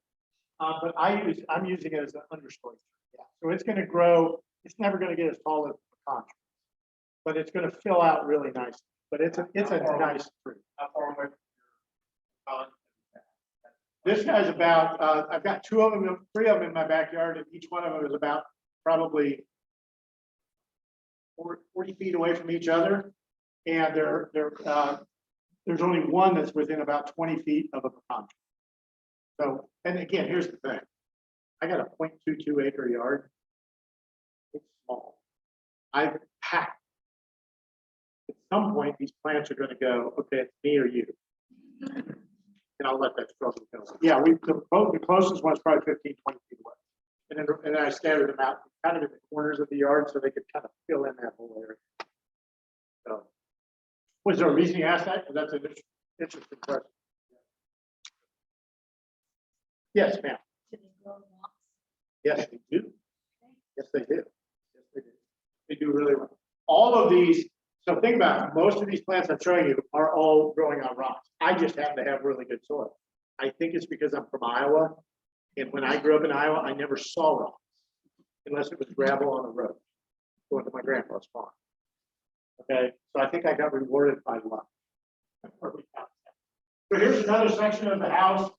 Speaker 2: But I'm using it as an understory. Yeah. So it's going to grow. It's never going to get as tall as the contrary, but it's going to fill out really nicely. But it's a nice tree. How far away from your This guy's about, I've got 3 of them in my backyard, and each one of them is about probably 40 feet away from each other. And there's only one that's within about 20 feet of a pecan. So, and again, here's the thing. I got a 0.22 acre yard. It's small. I've packed. At some point, these plants are going to go, okay, it's me or you. And I'll let that struggle go. Yeah, the closest one's probably 15, 20 feet away. And then I scattered them out kind of in the corners of the yard so they could kind of fill in that whole area. So, was there a reason you asked that? That's an interesting question. Yes, ma'am. Yes, they do. Yes, they do. Yes, they do. They do really well. All of these. So think about it. Most of these plants I'm showing you are all growing on rocks. I just happen to have really good soil. I think it's because I'm from Iowa. And when I grew up in Iowa, I never saw rocks unless it was gravel on the road going to my grandpa's farm. Okay, so I think I got rewarded by luck. So here's another section of the house,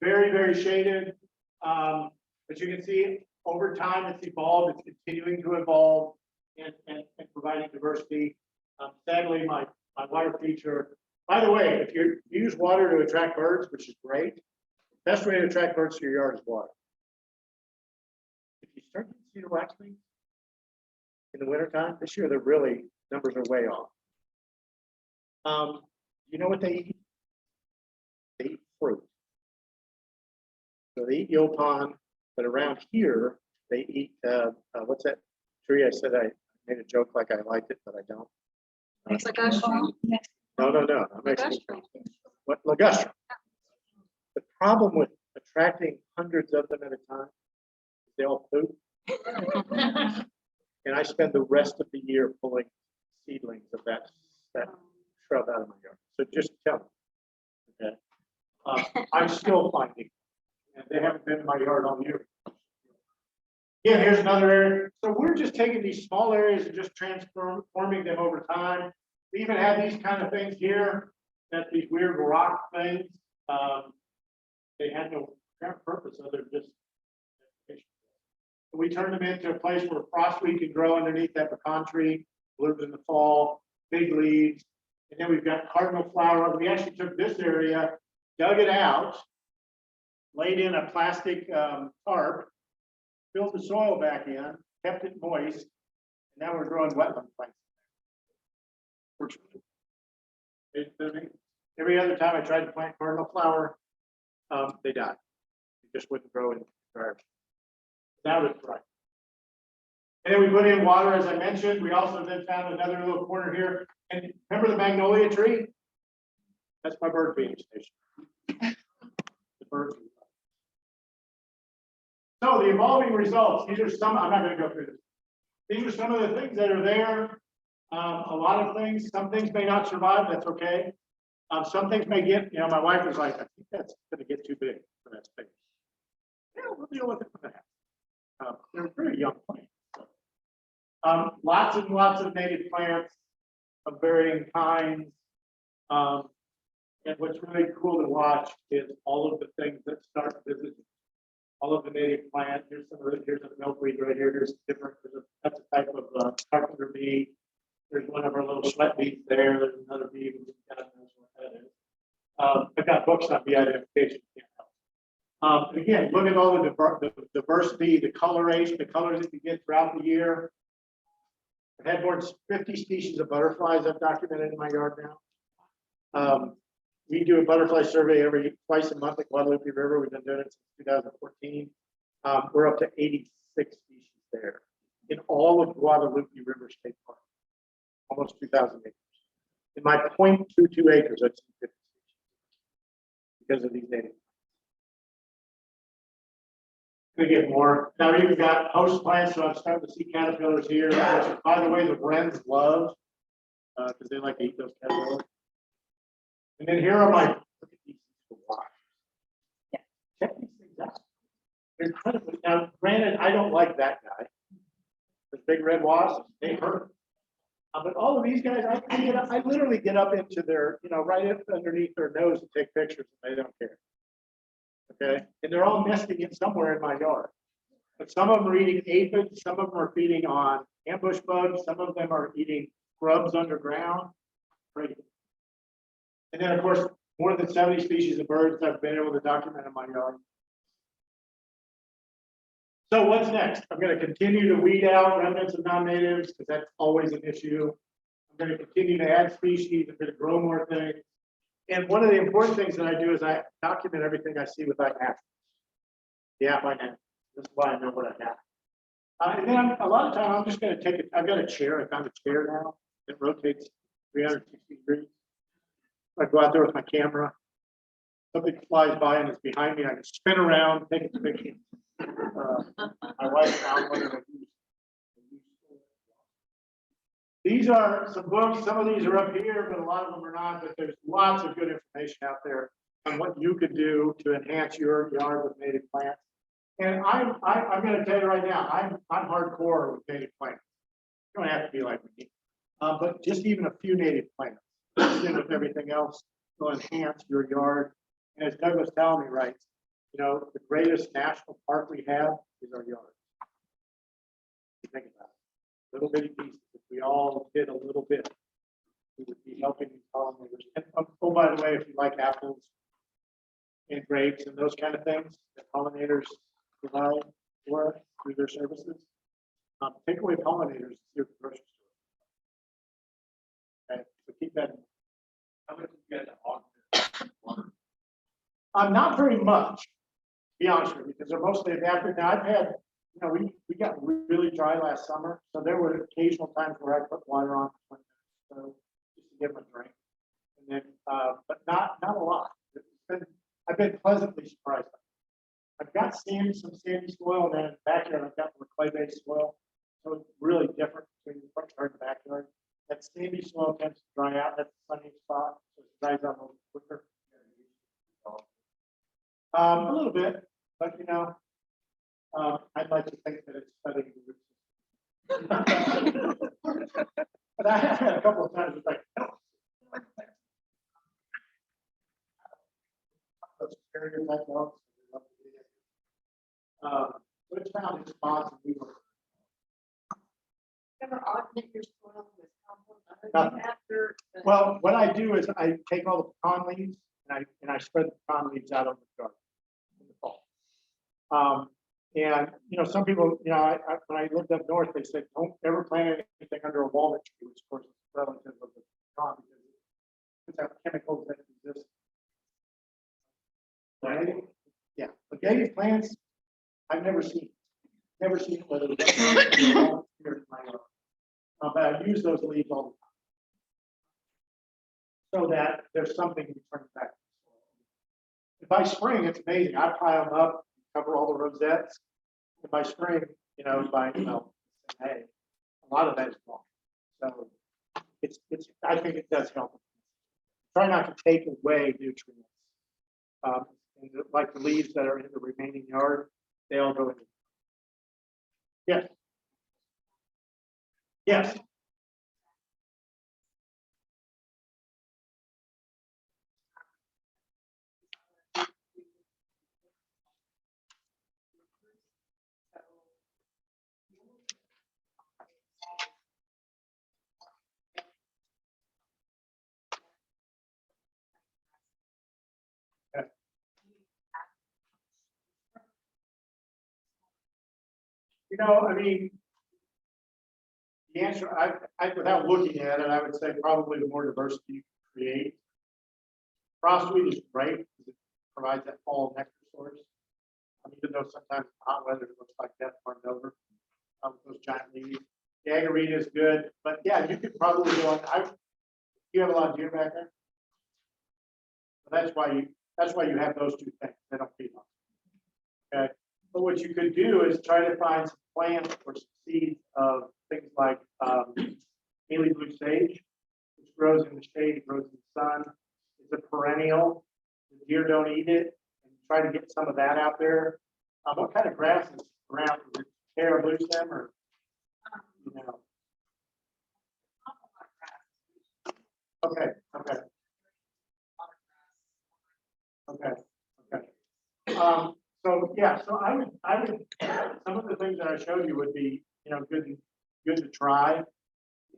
Speaker 2: very, very shaded. But you can see over time it's evolved, it's continuing to evolve and providing diversity. Sadly, my water feature, by the way, if you use water to attract birds, which is great, the best way to attract birds to your yard is water. If you start getting cedar waxwings in the wintertime, this year numbers are way off. You know what they eat? They eat fruit. So they eat yopon, but around here, they eat, what's that tree? I said I made a joke like I liked it, but I don't. No. What ligustrum? The problem with attracting hundreds of them at a time is they all poop. And I spend the rest of the year pulling seedlings of that shrub out of my yard. So just tell me. Okay. I'm still finding, and they haven't been in my yard all year. Yeah, here's another area. So we're just taking these small areas and just transforming them over time. We even have these kind of things here, that these weird rock things. They had no purpose other than just. We turned them into a place where frostweed can grow underneath that pecan tree, blooms in the fall, big leaves. And then we've got cardinal flower. We actually took this area, dug it out, laid in a plastic tarp, filled the soil back in, kept it moist, and now we're growing wetland plants. Every other time I tried to plant cardinal flower, they died. It just wouldn't grow in the garden. Now it's right. And then we put in water, as I mentioned. We also then found another little corner here. And remember the magnolia tree? That's my bird feeding station. The bird feeding. So the evolving results, these are some, I'm not going to go through this. These are some of the things that are there. A lot of things, some things may not survive, that's okay. Some things may get, you know, my wife was like, I think that's going to get too big for that space. Yeah, we'll deal with it for that. They're pretty young plants. So. Lots and lots of native plants of varying kinds. And what's really cool to watch is all of the things that start visiting. All of the native plants. Here's some of it. Here's a milkweed right here. Here's different. That's a type of carpenter bee. There's one of our little sweat bees there. There's another bee. God knows what that is. I've got books on bee identification. Again, look at all the diversity, the coloration, the colors that you get throughout the year. I've had more than 50 species of butterflies I've documented in my yard now. We do a butterfly survey twice a month at Guadalupe River. We've been doing it since 2014. We're up to 86 species there in all of Guadalupe River State Park, almost 2,000 acres. In my 0.22 acres, I've seen 50 species because of these native. We get more. Now we've got host plants, so I'm starting to see caterpillars here, which, by the way, the wrens love because they like to eat those caterpillars. And then here are my, look at these watch. Yeah, check these things out. They're incredible. Now, granted, I don't like that guy. The big red wasps, they hurt. But all of these guys, I literally get up into their, you know, right up underneath their nose and take pictures, and they don't care. Okay, and they're all nesting in somewhere in my yard. But some of them are eating aphids, some of them are feeding on ambush bugs, some of them are eating grubs underground. Great. And then, of course, more than 70 species of birds I've been able to document in my yard. So what's next? I'm going to continue to weed out remnants of non-natives because that's always an issue. I'm going to continue to add species. I'm going to grow more things. And one of the important things that I do is I document everything I see with iNaturalist. The app iNaturalist. This is why I know what I have. And then a lot of time I'm just going to take it. I've got a chair. I found a chair now that rotates 360 degrees. I go out there with my camera. Something flies by and it's behind me. I can spin around, take a picture. My wife found one of these. These are some books. Some of these are up here, but a lot of them are not. But there's lots of good information out there on what you could do to enhance your yard with native plants. And I'm going to tell you right now, I'm hardcore with native plants. You don't have to be like me, but just even a few native plants. With everything else will enhance your yard. And as Doug was telling me, right, you know, the greatest national park we have is our yard. You think about it, little bitty pieces. If we all did a little bit, we would be helping these pollinators. And oh, by the way, if you like apples and grapes and those kind of things that pollinators provide for us through their services, take away pollinators to the grocery store. Okay, so keep that in mind. How much you get water? Not very much, to be honest with you, because they're mostly adapted. Now I've had, you know, we got really dry last summer, so there were occasional times where I put water on, so just to give them a drink, and then, but not a lot. I've been pleasantly surprised. I've got some sandy soil, and then in the backyard I've got more clay-based soil, so it's really different between the front yard and the backyard. That sandy soil tends to dry out. That's the sunny spot, so it dries out a little quicker. A little bit, but you know, I'd like to think that it's studying the root system. But I have had a couple of times it's like, no. Those carriers like dogs, so it's found its spots and we were.
Speaker 3: Ever augment your soil with compost
Speaker 2: Nothing.
Speaker 3: after?
Speaker 2: Well, what I do is I take all the pecan leaves and I spread the pecan leaves out on the garden in the fall. And you know, some people, you know, when I lived up north, they said don't ever plant anything under a walnut tree, which of course is relative of the pecan because it's have chemicals that exist. Right? Yeah, but native plants I've never seen. Never seen it whether it's here in my yard. But I use those leaves all the time. So that there's something returning back. And by spring, it's amazing. I pile them up, cover all the rosettes. And by spring, May, a lot of that is gone. So I think it does help. Try not to take away nutrients. And like the leaves that are in the remaining yard, they all go in. Yes. Yes. I mean, the answer, without looking at it, I would say probably the more diversity you can create. Frostweed is great because it provides that fall nectar source. Even though sometimes hot weather looks like death farmed over with those giant leaves. The agarita is good, but yeah, you could probably go on. You have a lot of deer back there. So that's why you have those two things. They don't feed on. Okay. But what you could do is try to find some plants or some seeds of things like Haley blue sage, which grows in the shade, grows in the sun. It's a perennial. The deer don't eat it. And try to get some of that out there. What kind of grass is around? Is it pear or blue stem or Okay. So yeah, so I would some of the things that I showed you would be good to try. In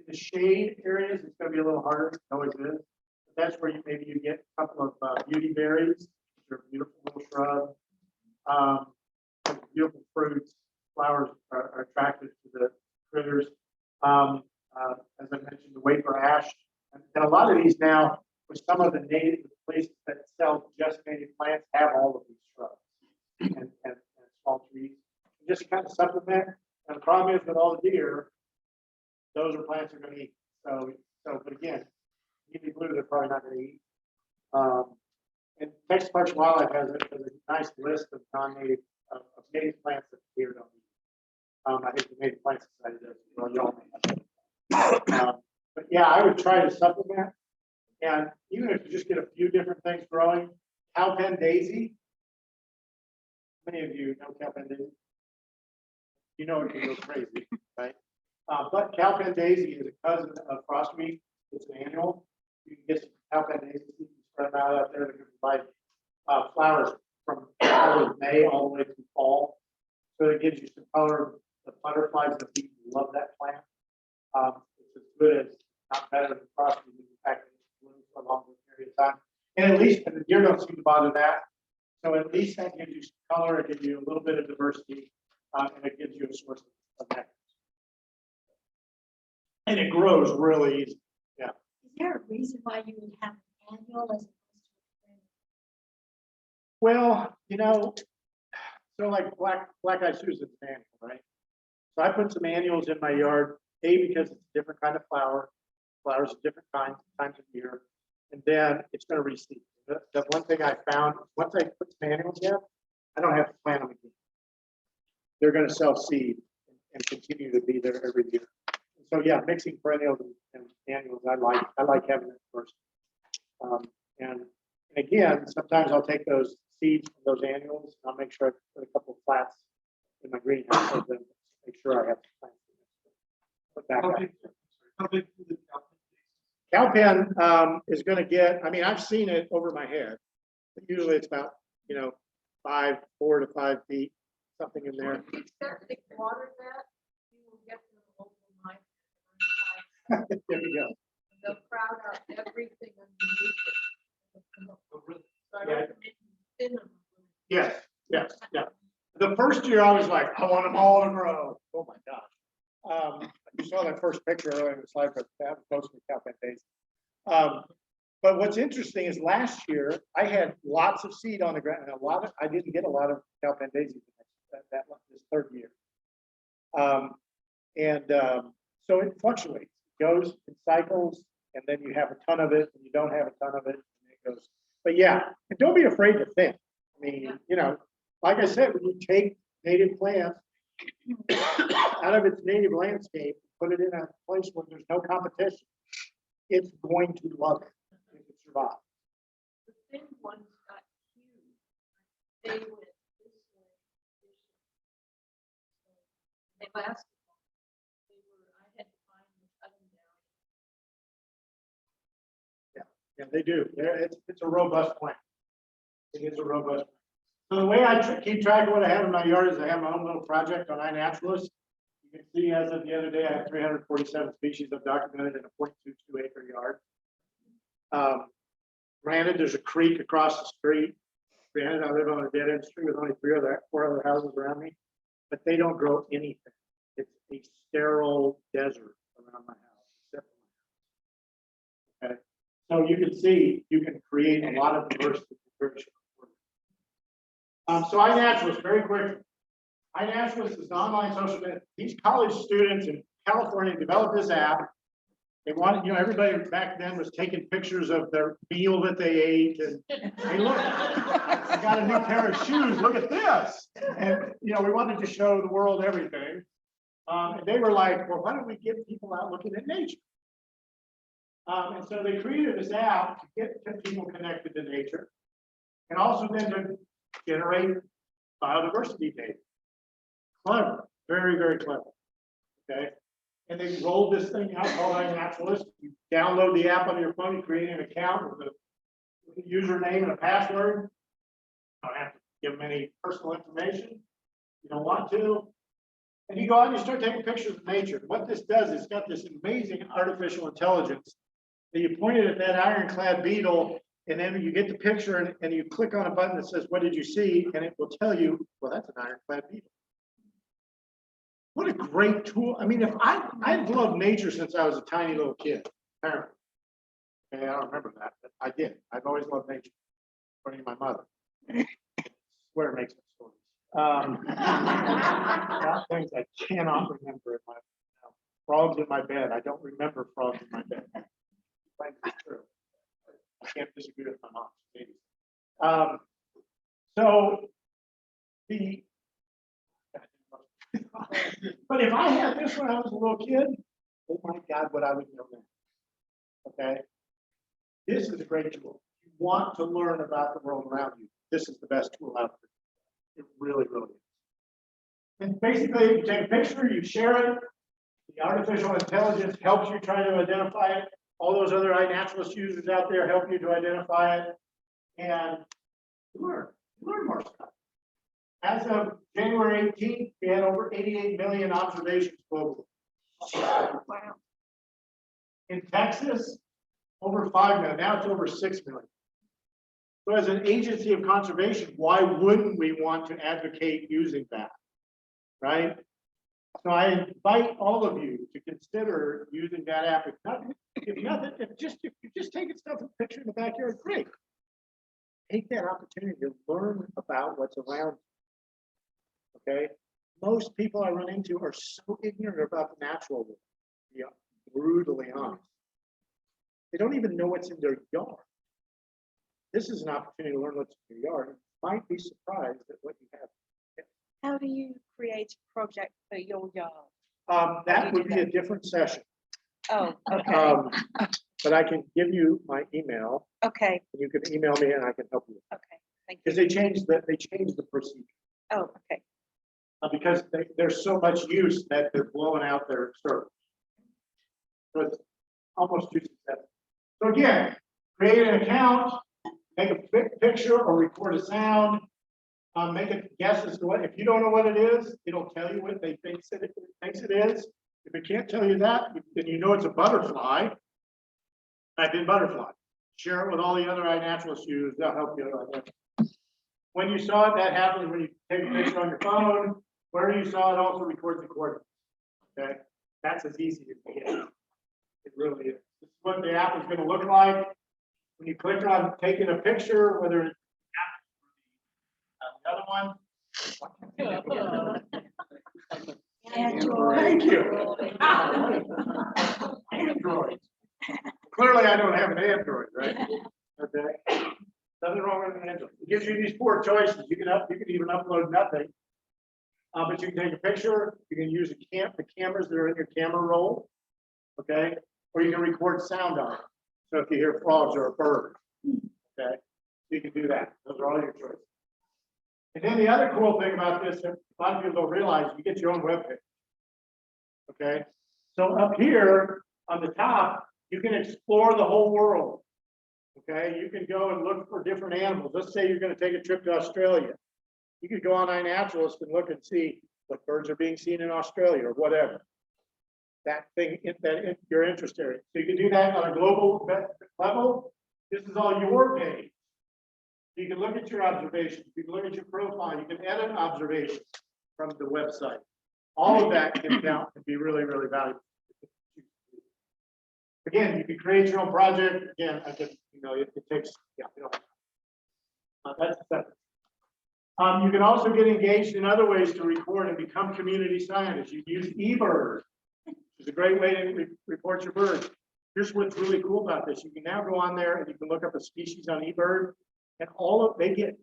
Speaker 2: the shade areas, it's going to be a little harder. It always is. But that's where maybe you get a couple of beauty berries, which are beautiful little shrubs. Beautiful fruits, flowers are attractive to the critters. As I mentioned, the wafer ash, and a lot of these now, with some of the native places that sell just native plants, have all of these shrubs and small trees. And just kind of supplement. And the problem is with all the deer, those are plants they're going to eat. So, but again, even blue, they're probably not going to eat. And Texas Parks and Wildlife has a nice list of non-native of native plants that the deer don't eat. I think the Native Plant Society does. Well, y'all may have. But yeah, I would try to supplement. And even if you just get a few different things growing, cowpen daisy. How many of you know cowpen daisy? You know it can go crazy, right? But cowpen daisy is a cousin of frostweed. It's an annual. You can get some cowpen daisy, you can spread them out there. They can provide flowers from May all the way through fall. So it gives you some color. The butterflies, the people love that plant. It's as good as, not better than frostweed. In fact, it's blooms for a longer period of time. And at least, and the deer don't seem to bother that. So at least that gives you some color. It gives you a little bit of diversity, and it gives you a source of nectar. And it grows really easy. Yeah.
Speaker 3: Is there a reason why you would have an annual as opposed to a
Speaker 2: Well, so like black eye Susan's an annual, right? So I put some annuals in my yard, because it's a different kind of flower. Flowers of different times of year, and then it's going to reseed. The one thing I found, once I put some annuals in, I don't have to plant them again. They're going to self-seed and continue to be there every year. So yeah, mixing perennials and annuals, I like having it first. And again, sometimes I'll take those seeds from those annuals, and I'll make sure I put a couple of flats in my greenhouse, and then make sure I have plants. Put back out.
Speaker 4: How big is the
Speaker 2: Cowpen is going to get, I've seen it over my head. But usually it's about, 4 to 5 feet, something in there.
Speaker 3: To the extent that it waters that, you will get to the local mine.
Speaker 2: There you go.
Speaker 3: They'll crowd out everything underneath it. So I
Speaker 2: Yeah.
Speaker 3: recommend you thin them.
Speaker 2: Yes. The first year I was like, I want them all to grow. Oh my gosh. You saw that first picture earlier in the slide, but that was close to Cowpen daisy. But what's interesting is last year I had lots of seed on the ground, and I didn't get a lot of Cowpen daisy this third year. So it fluctuates, it goes in cycles, and then you have a ton of it, and you don't have a ton of it, and it goes. But yeah, and don't be afraid to think. I mean, you know, like I said, when you take native plants out of its native landscape, put it in a place where there's no competition, it's going to love it if it survives.
Speaker 3: The thin ones got huge. They went this way. They lasted. They were, I had to find them, cut them down.
Speaker 2: Yeah, they do. It's a robust plant. It is a robust. So the way I keep track of what I have in my yard is I have my own little project on iNaturalist. You can see as of the other day, I have 347 species I've documented in a 0.22 acre yard. Granted, there's a creek across the street. Granted, I live on a dead end street with only 4 other houses around me, but they don't grow anything. It's a sterile desert around my house, except for my house. Okay. So you can see, you can create a lot of diversity. So iNaturalist, very quickly. iNaturalist is an online social media. These college students in California developed this app. They wanted, you know, everybody back then was taking pictures of their meal that they ate, and hey, look, I got a new pair of shoes. Look at this. And you know, we wanted to show the world everything. And they were like, well, why don't we get people out looking at nature? And so they created this app to get people connected to nature, and also then to generate biodiversity data. Clever, very, very clever. Okay. And they rolled this thing out called iNaturalist. You download the app on your phone, you create an account with a username and a password. You don't have to give them any personal information. You don't want to. And you go out and you start taking pictures of nature. What this does is it's got this amazing artificial intelligence that you point it at that ironclad beetle, and then you get the picture and you click on a button that says, what did you see? And it will tell you, well, that's an ironclad beetle. What a great tool. I mean, if I've loved nature since I was a tiny little kid, apparently. Okay, I don't remember that, but I did. I've always loved nature, according to my mother. I swear it makes up stories. That things I cannot remember in my frogs in my bed. I don't remember frogs in my bed. It's true. I can't disagree with my mom. So the but if I had this when I was a little kid, oh my God, what I would know now. Okay. This is a great tool. If you want to learn about the world around you, this is the best tool out there. It really, really is. And basically, you take a picture, you share it. The artificial intelligence helps you try to identify it. All those other iNaturalist users out there help you to identify it. And learn more stuff. As of January 18th, we had over 88 million observations globally. Wow. In Texas, over 5 million. Now it's over 6 million. So as an agency of conservation, why wouldn't we want to advocate using that? Right? So I invite all of you to consider using that app. If you're just taking stuff and picture in the backyard, great. Take that opportunity to learn about what's around you. Okay? Most people I run into are so ignorant about the natural world. Yeah, brutally honest. They don't even know what's in their yard. This is an opportunity to learn what's in your yard. You might be surprised at what you have.
Speaker 5: How do you create a project for your yard?
Speaker 2: That would be a different session.
Speaker 5: Oh, okay.
Speaker 2: But I can give you my email.
Speaker 5: Okay.
Speaker 2: And you can email me and I can help you.
Speaker 5: Okay. Thank you.
Speaker 2: Because they changed the procedure.
Speaker 5: Oh, okay.
Speaker 2: Because there's so much use that they're blowing out their servers. So it's almost too successful. So again, create an account, make a picture or record a sound, make a guess as to what. If you don't know what it is, it'll tell you what they thinks it is. If it can't tell you that, then you know it's a butterfly. Type in butterfly. Share it with all the other iNaturalist users. They'll help you. When you saw it, that happens when you take a picture on your phone. Where you saw it also records the coordinates. Okay, that's as easy as it gets. It really is. This is what the app is going to look like when you click on taking a picture, whether it's the other one. Thank you. Android. Clearly, I don't have an Android, right? Okay. Nothing wrong with an Android. It gives you these four choices. You can even upload nothing. But you can take a picture, you can use the cameras that are in your camera roll, okay? Or you can record sound on it. So if you hear frogs or a bird, okay? You can do that. Those are all your choices. And then the other cool thing about this, that a lot of people don't realize, you get your own webpage. Okay? So up here on the top, you can explore the whole world. Okay? You can go and look for different animals. Let's say you're going to take a trip to Australia. You could go on iNaturalist and look and see what birds are being seen in Australia or whatever. That thing that you're interested in. So you can do that on a global level. This is all your page. You can look at your observations. You can look at your profile. You can edit observations from the website. All of that can count and be really, really valuable. Again, you can create your own project. Again, I just, it takes, that's separate. You can also get engaged in other ways to record and become community scientists. You can use eBird, which is a great way to report your birds. Here's what's really cool about this. You can now go on there and you can look up a species on eBird, and they get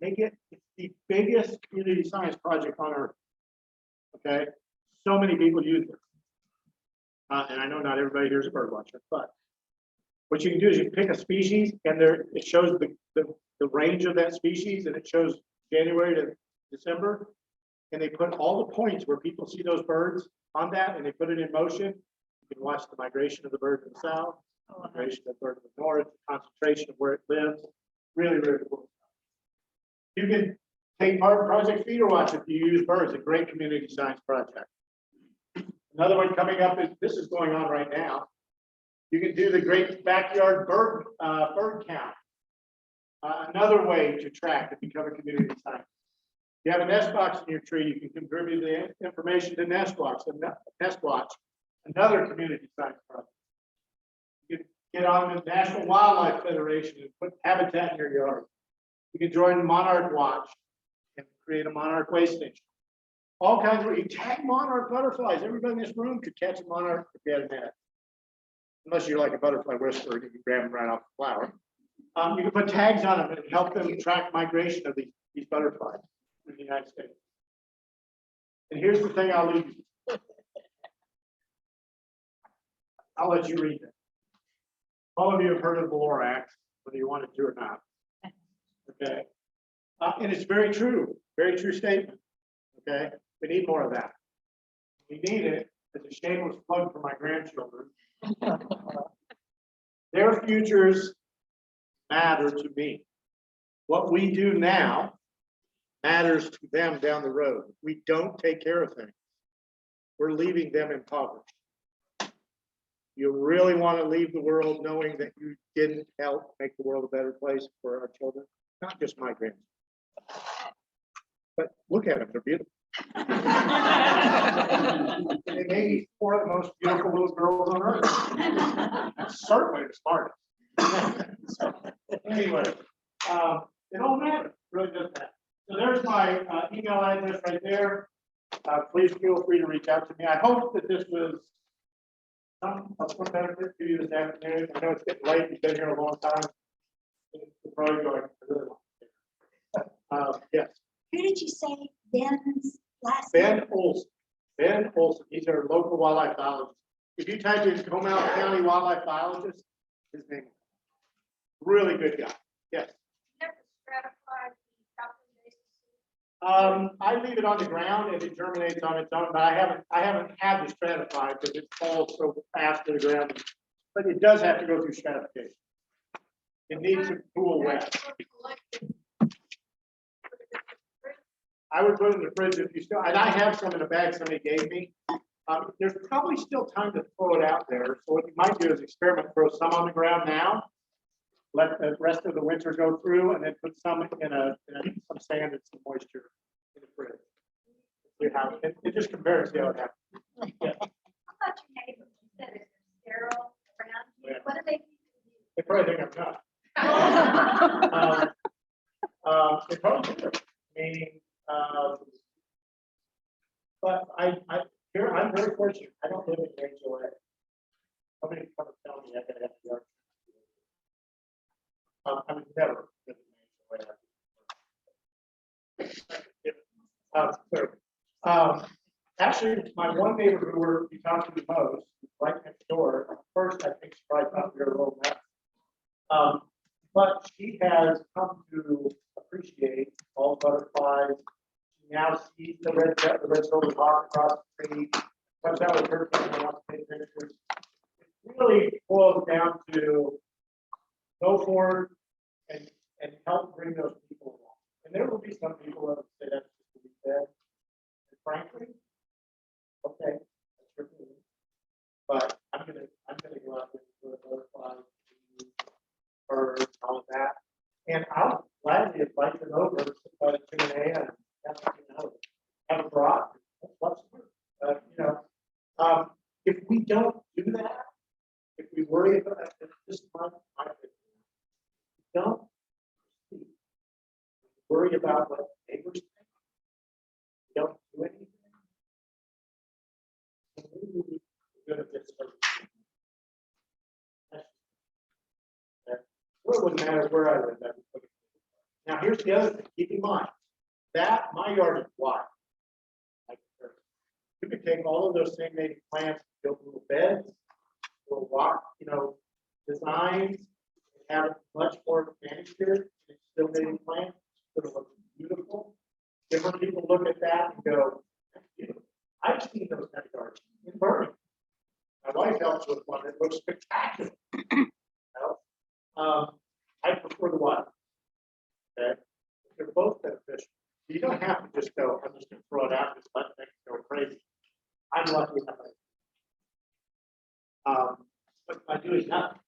Speaker 2: it's the biggest community science project on earth. Okay, so many people use it, and I know not everybody here is a bird watcher, but what you can do is you can pick a species, and it shows the range of that species, and it shows January to December, and they put all the points where people see those birds on that, and they put it in motion. You can watch the migration of the bird in the south, migration of the bird in the north, concentration of where it lives. Really, really cool. You can take part in Project Feeder Watch if you use birds, a great community science project. Another one coming up this is going on right now. You can do the great backyard bird count. Another way to track and become a community scientist. If you have a nest box in your tree, you can contribute the information to Nest Watch, another community science project. You can get on the National Wildlife Federation and put habitat in your yard. You can join Monarch Watch and create a monarch way station. All kinds of, you tag monarch butterflies. Everybody in this room could catch a monarch if you had a net. Unless you're like a butterfly whisperer, you can grab them right off the flower. You can put tags on them and help them track migration of these butterflies in the United States. And here's the thing I'll leave you. I'll let you read it. All of you have heard of the Lorax, whether you wanted to or not. Okay. And it's very true statement. Okay. We need more of that. We need it as a shameless plug for my grandchildren. Their futures matter to me. What we do now matters to them down the road. If we don't take care of things, we're leaving them impoverished. You really want to leave the world knowing that you didn't help make the world a better place for our children, not just my grandchildren. But look at them, they're beautiful. They may be four of the most beautiful little girls on earth. Certainly the smartest. So, anyway, it all matters, really does matter. So there's my email address right there. Please feel free to reach out to me. I hope that this was some benefit to you this afternoon. I know it's getting late. You've been here a long time. You're probably going a really long. Yes.
Speaker 6: Who did you say Ben's last
Speaker 2: Ben
Speaker 6: name?
Speaker 2: Olson. Ben Olson. He's our local wildlife biologist. If you type in Comal County wildlife biologist, his name. Really good guy. Yes.
Speaker 3: Never stratified the calculation.
Speaker 2: I leave it on the ground and it germinates on its own, but I haven't had to stratify because it falls so fast to the ground. But it does have to go through stratification. It needs to cool wet. I would put it in the fridge if you still, and I have some in a bag somebody gave me. There's probably still time to throw it out there. So what you might do is experiment, throw some on the ground now, let the rest of the winter go through, and then put some in some sand and some moisture in the fridge. See how it just compares to how it happens. Yeah.
Speaker 3: How about your neighbors? You said it's sterile around you.
Speaker 2: Yeah.
Speaker 3: What do they?
Speaker 2: They probably think I'm nuts. They probably do. Meaning, but Here, I'm very fortunate. I don't live in HOA. Somebody come and tell me I gotta have the yard. I would never live in HOA. Actually, my one neighbor who we talked to the most, right next door, at first I think surprised not we were a little mess. But she has come to appreciate all butterflies. She now sees the red shouldered hawk across the tree. Comes out with her camera, wants to take pictures. It really boils down to go forward and help bring those people along. And there will be some people that will say that's just what we said. And frankly, okay, that's your opinion. But I'm gonna go out there and do a butterfly, birds, all of that. And I'll gladly invite them over to Q&A and have a broth. If we don't do that, if we worry about this month, don't worry about what neighbors think. Don't do anything. We're gonna get started. It wouldn't matter where I live. Now, here's the other thing. Keep in mind that my yard is wide. You could take all of those same native plants, build little beds, little rock, designs, and have it much more manicured. It's still native plants. It'll look beautiful. Different people look at that and go, that's beautiful. I've seen those kind of gardens in Berkeley. My wife helps with one that looks spectacular. I prefer the wild. Okay, they're both beneficial. You don't have to just go, I'm just going to throw it out and just let things go crazy. I'm lucky enough. But by doing nothing,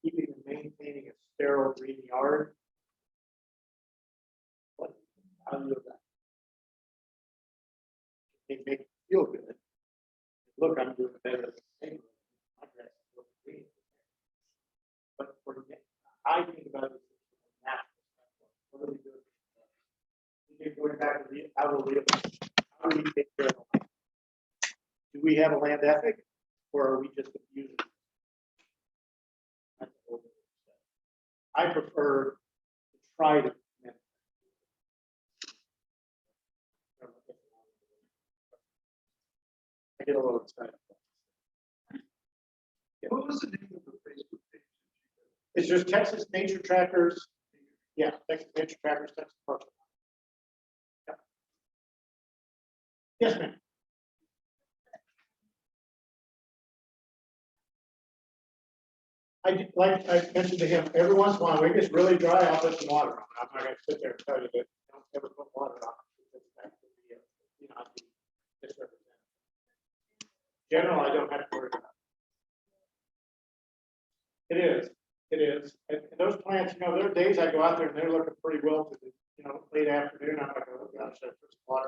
Speaker 2: keeping and maintaining a sterile green yard, what value of that? They make you feel good. Look, I'm doing better than the neighbor. My grass is looking green. But for me, I think about it as a natural standpoint. What are we doing? Going back to how do we take care of the land? Do we have a land ethic, or are we just abusing it? That's the whole thing. I prefer to try to. I get a little excited.
Speaker 4: What was the name of the Facebook page?
Speaker 2: It's just Texas Nature Trackers. Yeah, Texas Nature Trackers, Texas Parks. Yeah. Yes, ma'am. Like I mentioned to him, every once in a while, when it gets really dry, I'll put some water on it. I'm not going to sit there and tell you that don't ever put water on it. That could be, misrepresented. In general, I don't have to worry about it. It is. And those plants, there are days I go out there and they're looking pretty wilted. Late afternoon, I'm like, oh gosh, I put some water